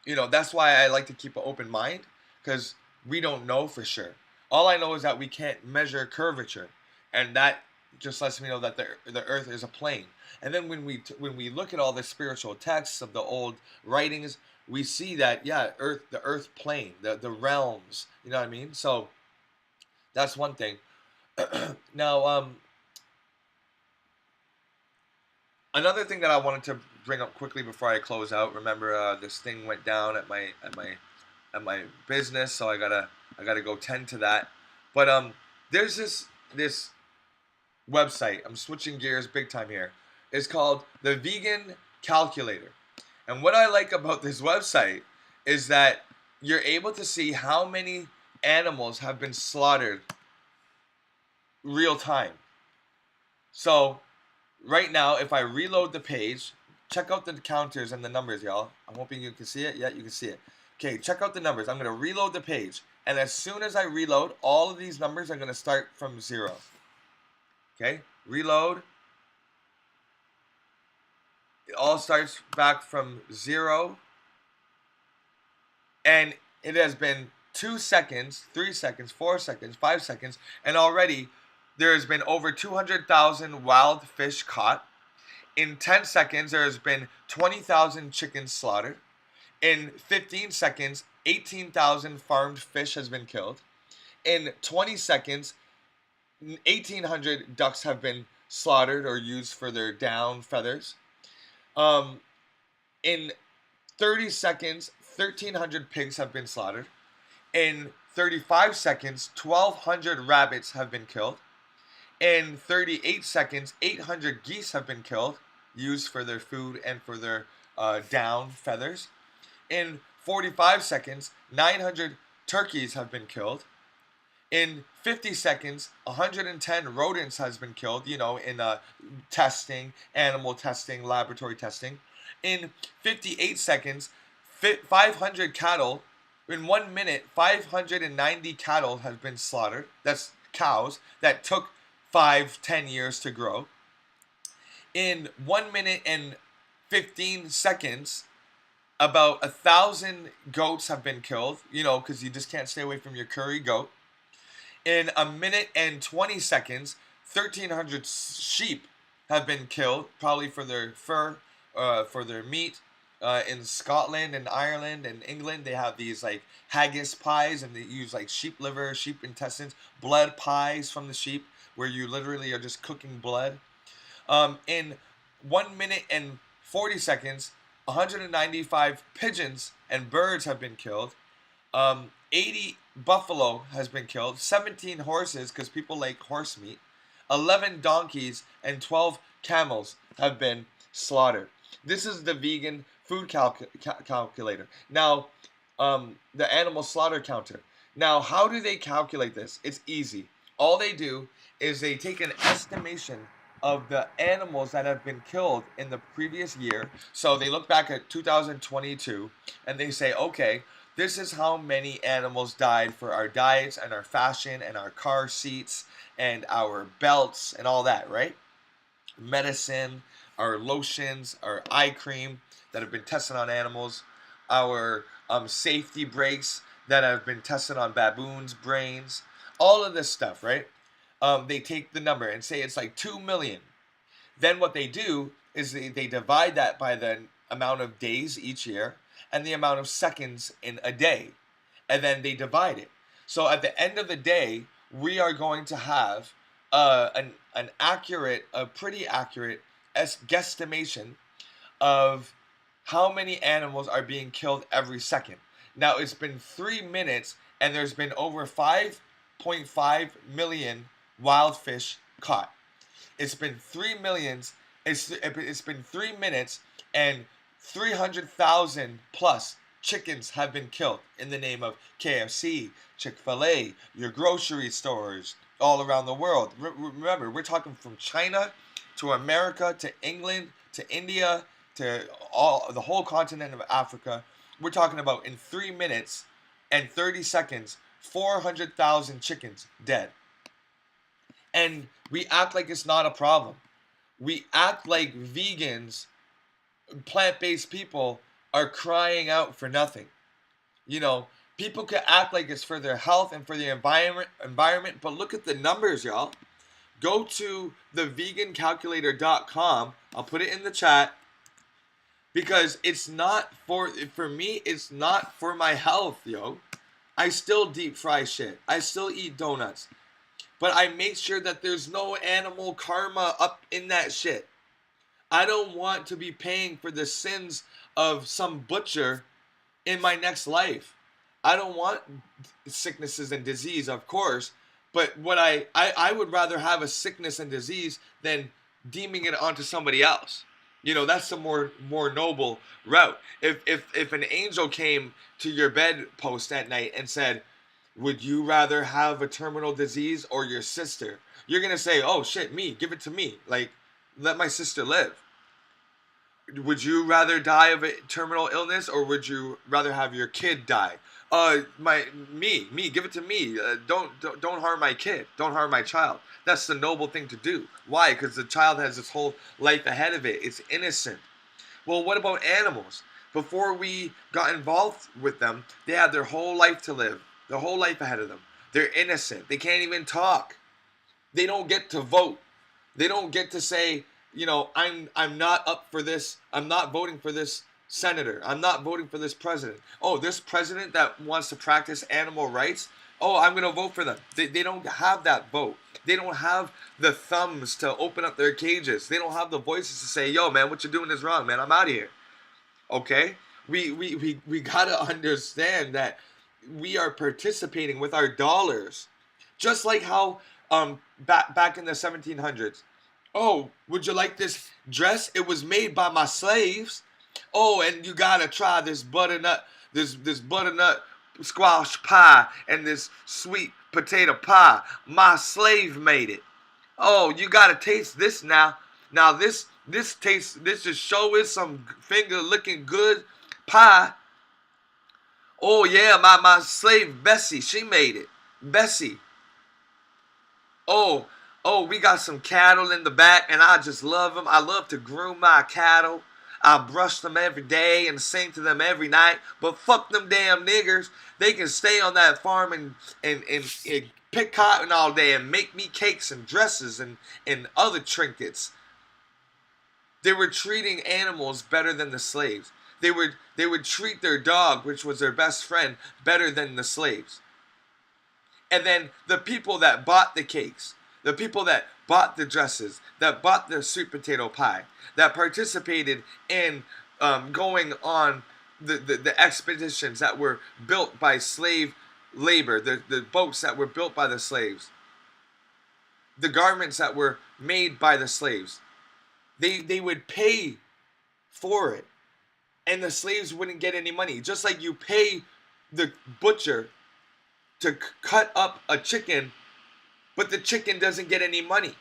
that's why I like to keep an open mind, because we don't know for sure. All I know is that we can't measure curvature, and that just lets me know that the Earth is a plane. And then when we look at all the spiritual texts of the old writings, we see that yeah, the Earth plane, the realms. You know what I mean? So that's one thing. Now, another thing that I wanted to bring up quickly before I close out. Remember, this thing went down at my business, so I gotta go tend to that. But there's this website. I'm switching gears big time here. It's called the Vegan Calculator, and what I like about this website is that you're able to see how many animals have been slaughtered real time. So right now, if I reload the page, check out the counters and the numbers, y'all. I'm hoping you can see it. Yeah, you can see it. Okay, check out the numbers. I'm going to reload the page. And as soon as I reload, all of these numbers are going to start from 0. Okay, reload. It all starts back from 0. And it has been 2 seconds, 3 seconds, 4 seconds, 5 seconds. And already there has been over 200,000 wild fish caught. In 10 seconds, there has been 20,000 chickens slaughtered. In 15 seconds, 18,000 farmed fish has been killed. In 20 seconds, 1,800 ducks have been slaughtered or used for their down feathers. In 30 seconds, 1,300 pigs have been slaughtered. In 35 seconds, 1,200 rabbits have been killed. In 38 seconds, 800 geese have been killed, used for their food and for their down feathers. In 45 seconds, 900 turkeys have been killed. In 50 seconds, 110 rodents has been killed, in testing, animal testing, laboratory testing. In 58 seconds, 500 cattle. In 1 minute, 590 cattle have been slaughtered. That's cows that took 5-10 years to grow. In 1 minute and 15 seconds, about 1,000 goats have been killed, because you just can't stay away from your curry goat. In a minute and 20 seconds, 1,300 sheep have been killed, probably for their fur, for their meat. In Scotland and Ireland and England, they have these like haggis pies, and they use like sheep liver, sheep intestines, blood pies from the sheep, where you literally are just cooking blood. In 1 minute and 40 seconds, 195 pigeons and birds have been killed. 80 buffalo has been killed. 17 horses, because people like horse meat. 11 donkeys and 12 camels have been slaughtered. This is the vegan food calculator. Now, the animal slaughter counter. Now, how do they calculate this? It's easy. All they do is they take an estimation of the animals that have been killed in the previous year. So they look back at 2022 and they say, okay, this is how many animals died for our diets and our fashion and our car seats and our belts and all that, right? Medicine, our lotions, our eye cream that have been tested on animals, our safety brakes that have been tested on baboons' brains, all of this stuff, right? They take the number and say it's like 2 million. Then what they do is they divide that by the amount of days each year and the amount of seconds in a day. And then they divide it. So at the end of the day, we are going to have a pretty accurate guesstimation of how many animals are being killed every second. Now, it's been 3 minutes and there's been over 5.5 million wild fish caught. It's been 3 millions. It's been 3 minutes and 300,000 plus chickens have been killed in the name of KFC, Chick-fil-A, your grocery stores all around the world. Remember, we're talking from China to America to England to India to all the whole continent of Africa. We're talking about in 3 minutes and 30 seconds, 400,000 chickens dead. And we act like it's not a problem. We act like vegans, plant-based people are crying out for nothing. You know, people could act like it's for their health and for the environment, but look at the numbers, y'all. Go to thevegancalculator.com. I'll put it in the chat because it's not for me, it's not for my health, yo. I still deep fry shit. I still eat donuts. But I make sure that there's no animal karma up in that shit. I don't want to be paying for the sins of some butcher in my next life. I don't want sicknesses and disease, of course, but what I would rather have a sickness and disease than deeming it onto somebody else. You know, that's the more noble route. If an angel came to your bedpost at night and said, would you rather have a terminal disease or your sister? You're going to say, oh shit, me, give it to me. Like, let my sister live. Would you rather die of a terminal illness or would you rather have your kid die? Me, give it to me. Don't harm my kid. Don't harm my child. That's the noble thing to do. Why? Because the child has its whole life ahead of it. It's innocent. Well, what about animals? Before we got involved with them, they had their whole life to live. Their whole life ahead of them. They're innocent. They can't even talk. They don't get to vote. They don't get to say, you know, I'm not up for this. I'm not voting for this senator. I'm not voting for this president. Oh, this president that wants to practice animal rights. Oh, I'm going to vote for them. They don't have that vote. They don't have the thumbs to open up their cages. They don't have the voices to say, yo, man, what you're doing is wrong, man. I'm out of here. Okay? We got to understand that we are participating with our dollars. Just like how back in the 1700s. Oh, would you like this dress? It was made by my slaves. Oh, and you gotta try this butternut squash pie and this sweet potato pie. My slave made it. Oh, you gotta taste this now. Now this just show is some finger looking good pie. Oh yeah, my slave Bessie, she made it. Bessie. Oh, we got some cattle in the back, and I just love them. I love to groom my cattle. I brush them every day and sing to them every night. But fuck them damn niggers. They can stay on that farm and pick cotton all day and make me cakes and dresses and other trinkets. They were treating animals better than the slaves. They would treat their dog, which was their best friend, better than the slaves. And then the people that bought the cakes, the people that bought the dresses, that bought the sweet potato pie, that participated in going on the expeditions that were built by slave labor, the boats that were built by the slaves, the garments that were made by the slaves. They would pay for it. And the slaves wouldn't get any money. Just like you pay the butcher to cut up a chicken, but the chicken doesn't get any money.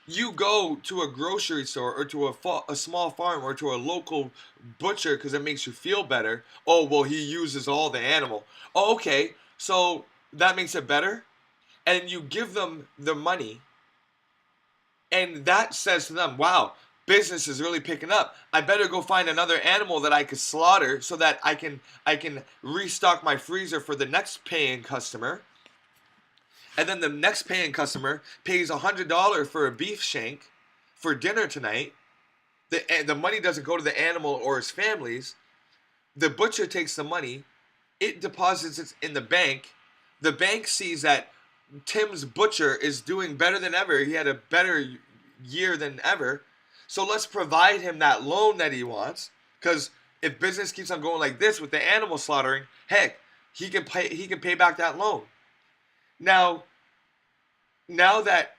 You go to a grocery store or to a small farm or to a local butcher because it makes you feel better. Oh, well, he uses all the animal. Oh, okay, so that makes it better? And you give them the money, and that says to them, wow, business is really picking up. I better go find another animal that I could slaughter so that I can restock my freezer for the next paying customer. And then the next paying customer pays $100 for a beef shank for dinner tonight. The money doesn't go to the animal or his families. The butcher takes the money. It deposits it in the bank. The bank sees that Tim's butcher is doing better than ever. He had a better year than ever. So let's provide him that loan that he wants. Because if business keeps on going like this with the animal slaughtering, heck, he can pay back that loan. Now, now that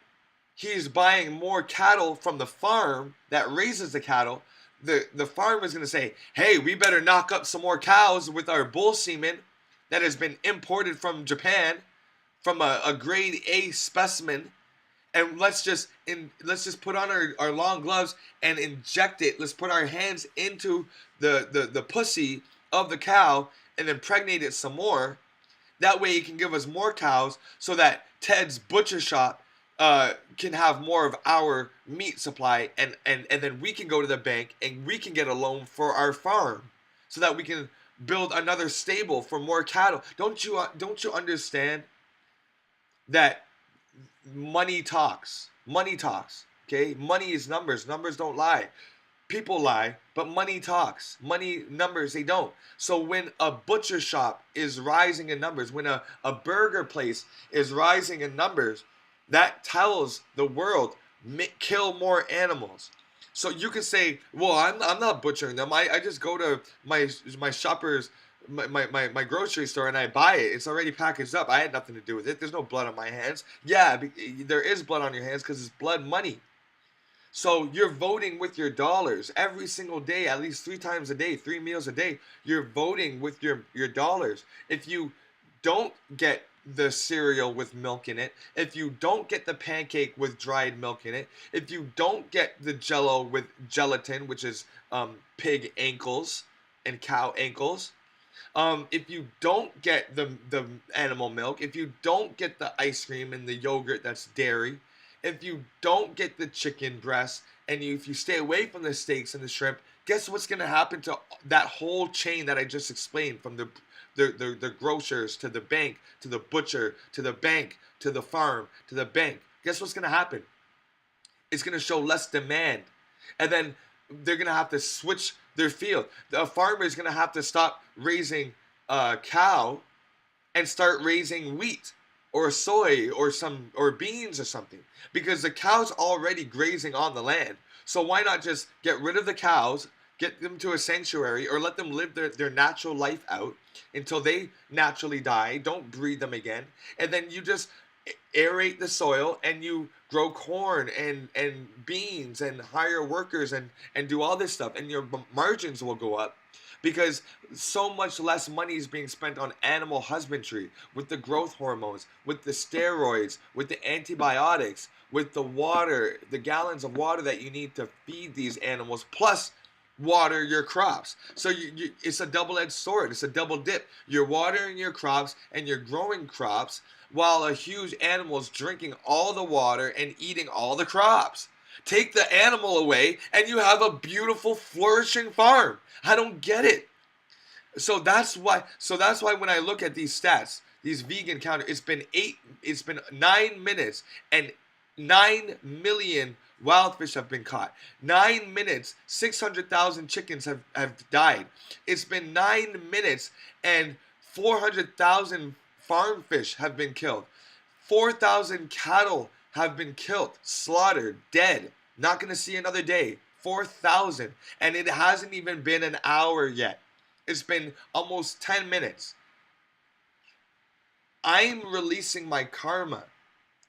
he's buying more cattle from the farm that raises the cattle, the farmer is going to say, hey, we better knock up some more cows with our bull semen that has been imported from Japan from a grade A specimen, and let's just put on our long gloves and inject it. Let's put our hands into the pussy of the cow and impregnate it some more. That way it can give us more cows so that Ted's butcher shop can have more of our meat supply, and then we can go to the bank and we can get a loan for our farm so that we can build another stable for more cattle. Don't you understand that money talks? Money talks. Okay? Money is numbers. Numbers don't lie. People lie, but money talks. Money, numbers, they don't. So when a butcher shop is rising in numbers, when a burger place is rising in numbers, that tells the world, kill more animals. So you can say, well, I'm not butchering them. I just go to my shoppers, my grocery store, and I buy it. It's already packaged up. I had nothing to do with it. There's no blood on my hands. Yeah, there is blood on your hands because it's blood money. So you're voting with your dollars every single day, at least 3 times a day, 3 meals a day. You're voting with your dollars. If you don't get the cereal with milk in it, if you don't get the pancake with dried milk in it, if you don't get the Jello with gelatin, which is pig ankles and cow ankles, if you don't get the animal milk, if you don't get the ice cream and the yogurt that's dairy, if you don't get the chicken breast, and if you stay away from the steaks and the shrimp, guess what's going to happen to that whole chain that I just explained, from the grocers to the bank to the butcher to the bank to the farm to the bank? Guess what's going to happen? It's going to show less demand, and then they're going to have to switch their field. The farmer is going to have to stop raising cow and start raising wheat or soy or beans or something, because the cow's already grazing on the land. So why not just get rid of the cows, get them to a sanctuary, or let them live their natural life out until they naturally die, don't breed them again, and then you just aerate the soil and you grow corn and beans and hire workers and do all this stuff, and your margins will go up, because so much less money is being spent on animal husbandry, with the growth hormones, with the steroids, with the antibiotics, with the water, the gallons of water that you need to feed these animals, plus water your crops. So it's a double-edged sword. It's a double dip. You're watering your crops and you're growing crops while a huge animal is drinking all the water and eating all the crops. Take the animal away and you have a beautiful, flourishing farm. I don't get it. So that's why when I look at these stats, these vegan counter, it's been 9 minutes and 9 million wild fish have been caught. 9 minutes, 600,000 chickens have died. It's been 9 minutes and 400,000 farm fish have been killed. 4,000 cattle have been killed, slaughtered, dead. Not going to see another day. 4,000. And it hasn't even been an hour yet. It's been almost 10 minutes. I'm releasing my karma.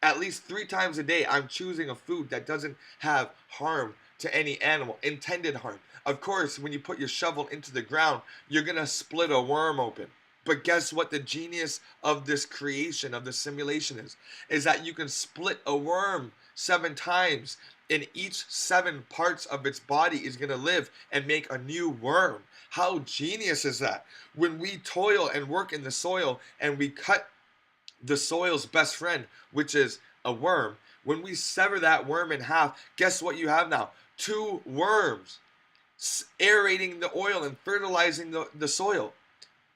At least 3 times a day, I'm choosing a food that doesn't have harm to any animal, intended harm. Of course, when you put your shovel into the ground, you're going to split a worm open. But guess what the genius of this creation, of the simulation is that you can split a worm 7 times, and each 7 parts of its body is going to live and make a new worm. How genius is that? When we toil and work in the soil and we cut the soil's best friend, which is a worm, when we sever that worm in half, guess what you have now? 2 worms aerating the oil and fertilizing the soil.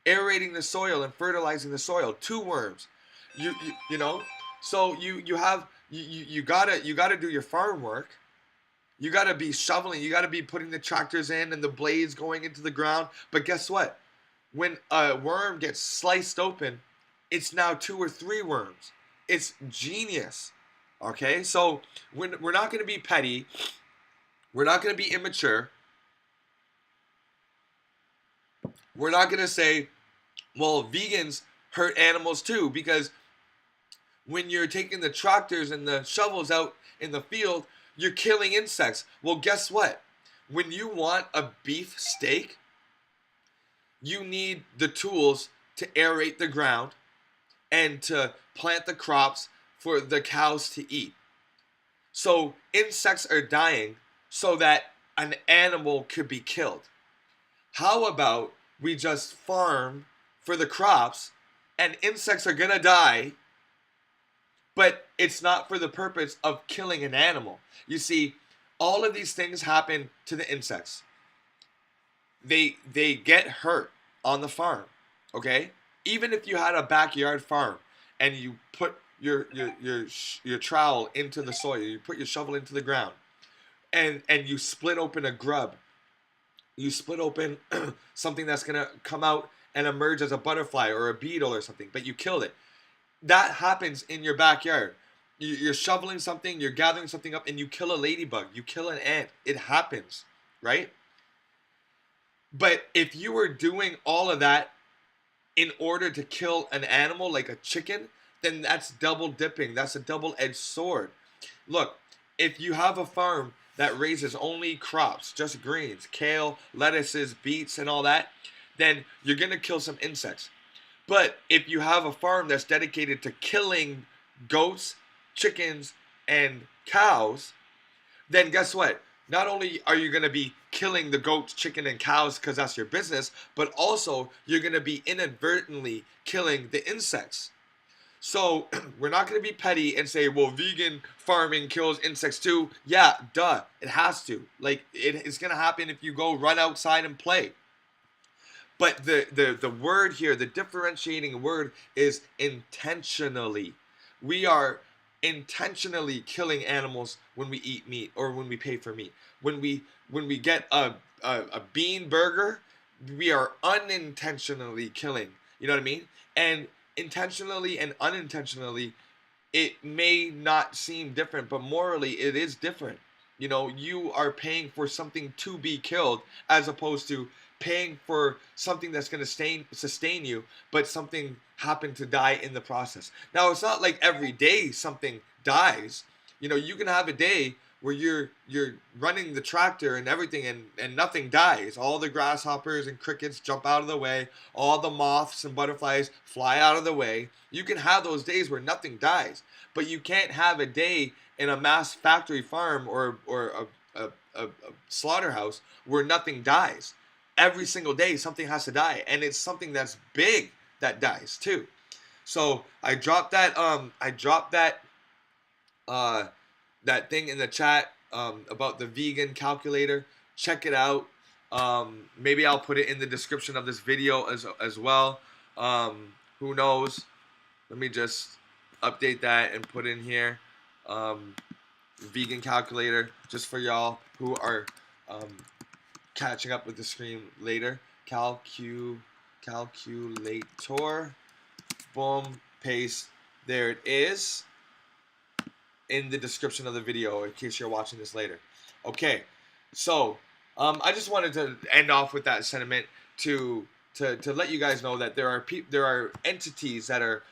Aerating the soil and fertilizing the soil. 2 worms. You know? So you gotta do your farm work. You gotta be shoveling, you gotta be putting the tractors in and the blades going into the ground. But guess what? When a worm gets sliced open, it's now 2 or 3 worms. It's genius. Okay, so we're not going to be petty. We're not going to be immature. We're not going to say, well, vegans hurt animals too, because when you're taking the tractors and the shovels out in the field, you're killing insects. Well, guess what? When you want a beef steak, you need the tools to aerate the ground and to plant the crops for the cows to eat. So insects are dying so that an animal could be killed. How about we just farm for the crops and insects are gonna die, but it's not for the purpose of killing an animal. You see, all of these things happen to the insects. They get hurt on the farm, okay? Even if you had a backyard farm and you put your trowel into the soil, you put your shovel into the ground, and you split open a grub, you split open something that's gonna come out and emerge as a butterfly or a beetle or something, but you killed it. That happens in your backyard. You're shoveling something, you're gathering something up, and you kill a ladybug, you kill an ant. It happens, right? But if you were doing all of that in order to kill an animal like a chicken, then that's double dipping. That's a double-edged sword. Look, if you have a farm that raises only crops, just greens, kale, lettuces, beets, and all that, then you're going to kill some insects. But if you have a farm that's dedicated to killing goats, chickens, and cows, then guess what? Not only are you going to be killing the goats, chicken, and cows because that's your business, but also you're going to be inadvertently killing the insects. So we're not going to be petty and say, well, vegan farming kills insects too. Yeah, duh, it has to. Like, it's going to happen if you go run outside and play. But the word here, the differentiating word is intentionally. We are intentionally killing animals when we eat meat or when we pay for meat. When we get a bean burger, we are unintentionally killing. You know what I mean? And intentionally and unintentionally, it may not seem different, but morally it is different. You know, you are paying for something to be killed as opposed to paying for something that's going to sustain you, but something happened to die in the process. Now, it's not like every day something dies. You know, you can have a day where you're running the tractor and everything and nothing dies. All the grasshoppers and crickets jump out of the way. All the moths and butterflies fly out of the way. You can have those days where nothing dies, but you can't have a day in a mass factory farm or a slaughterhouse where nothing dies. Every single day something has to die, and it's something that's big that dies too. So uh that thing in the chat about the vegan calculator. Check it out. Maybe I'll put it in the description of this video as well. Who knows? Let me just update that and put in here. Vegan calculator, just for y'all who are catching up with the screen later. Calculator. Boom. Paste. There it is. In the description of the video in case you're watching this later. Okay, so I just wanted to end off with that sentiment to let you guys know that there are entities that are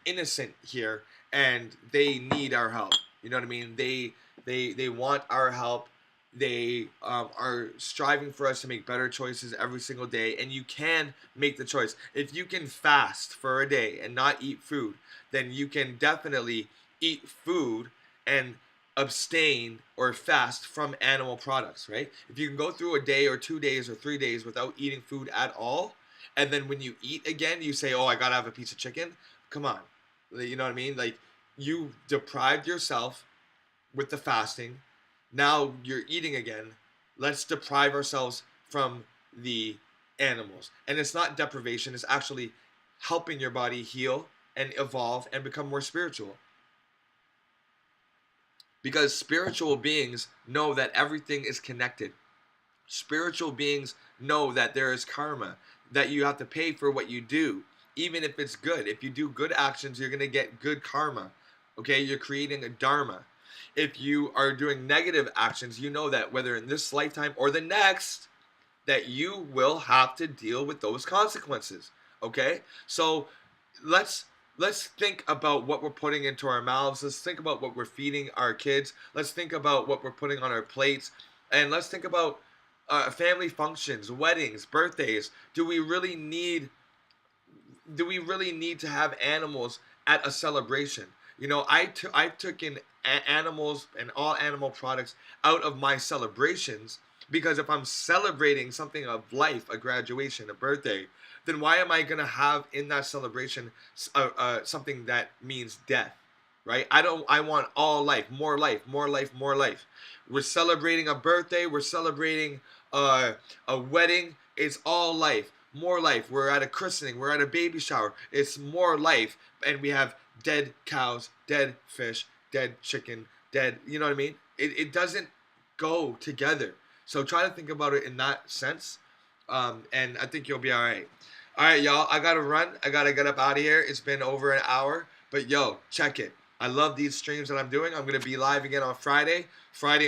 innocent here and they need our help. You know what I mean? They want our help. They are striving for us to make better choices every single day, and you can make the choice. If you can fast for a day and not eat food, then you can definitely eat food and abstain or fast from animal products, right? If you can go through a day or 2 days or 3 days without eating food at all, and then when you eat again, you say, oh, I gotta have a piece of chicken. Come on. You know what I mean? Like, you deprived yourself with the fasting. Now you're eating again. Let's deprive ourselves from the animals. And it's not deprivation, it's actually helping your body heal and evolve and become more spiritual. Because spiritual beings know that everything is connected. Spiritual beings know that there is karma, that you have to pay for what you do, even if it's good. If you do good actions, you're going to get good karma. Okay, you're creating a dharma. If you are doing negative actions, you know that whether in this lifetime or the next, that you will have to deal with those consequences. Okay, so let's let's think about what we're putting into our mouths. Let's think about what we're feeding our kids. Let's think about what we're putting on our plates, and let's think about family functions, weddings, birthdays. Do we really need to have animals at a celebration? I've taken animals and all animal products out of my celebrations, because if I'm celebrating something of life, a graduation, a birthday, then why am I gonna have in that celebration something that means death? Right? I want all life, more life, more life, more life. We're celebrating a birthday. We're celebrating a wedding. It's all life, more life. We're at a christening. We're at a baby shower. It's more life, and we have dead cows, dead fish, dead chicken, dead. You know what I mean? It doesn't go together. So try to think about it in that sense, and I think you'll be all right. All right, y'all. I gotta run. I gotta get up out of here. It's been over an hour, but yo, check it. I love these streams that I'm doing. I'm gonna be live again on Friday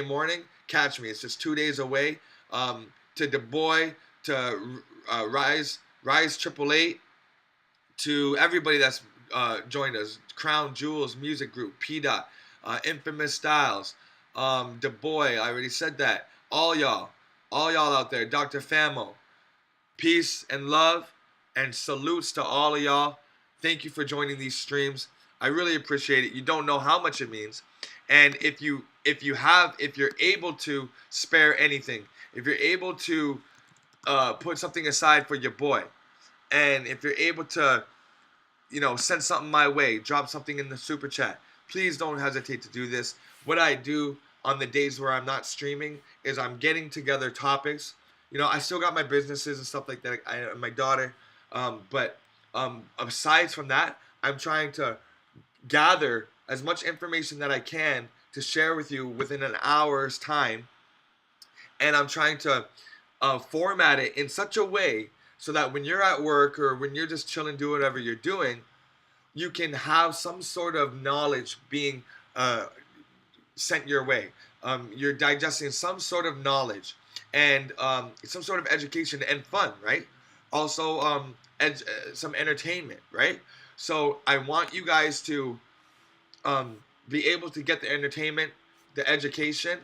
morning. Catch me. It's just 2 days away. To the boy, to Rise Triple Eight, to everybody that's joined us. Crown Jewels Music Group, P Dot, Infamous Styles, the boy. I already said that. All y'all out there. Dr. Famo. Peace and love, and salutes to all of y'all. Thank you for joining these streams. I really appreciate it. You don't know how much it means. And if you're able to spare anything, if you're able to put something aside for your boy, and if you're able to, send something my way, drop something in the super chat, please don't hesitate to do this. What I do on the days where I'm not streaming is I'm getting together topics. I still got my businesses and stuff like that. My daughter, but aside from that, I'm trying to gather as much information that I can to share with you within an hour's time, and I'm trying to format it in such a way so that when you're at work or when you're just chilling, doing whatever you're doing, you can have some sort of knowledge being sent your way. You're digesting some sort of knowledge and some sort of education and fun, right? Also, some entertainment, right? So I want you guys to be able to get the entertainment, the education,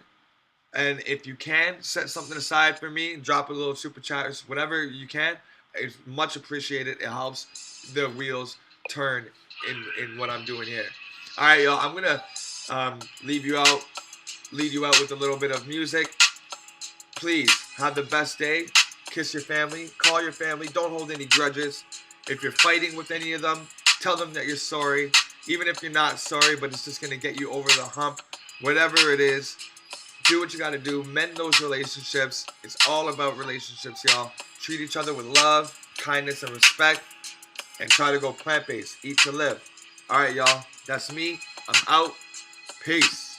and if you can, set something aside for me, drop a little super chat, whatever you can. It's much appreciated. It helps the wheels turn in what I'm doing here. All right, y'all. I'm gonna lead you out with a little bit of music. Please have the best day. Kiss your family. Call your family. Don't hold any grudges. If you're fighting with any of them, tell them that you're sorry. Even if you're not sorry, but it's just gonna get you over the hump. Whatever it is, do what you gotta do. Mend those relationships. It's all about relationships, y'all. Treat each other with love, kindness, and respect. And try to go plant-based. Eat to live. All right, y'all. That's me. I'm out. Peace.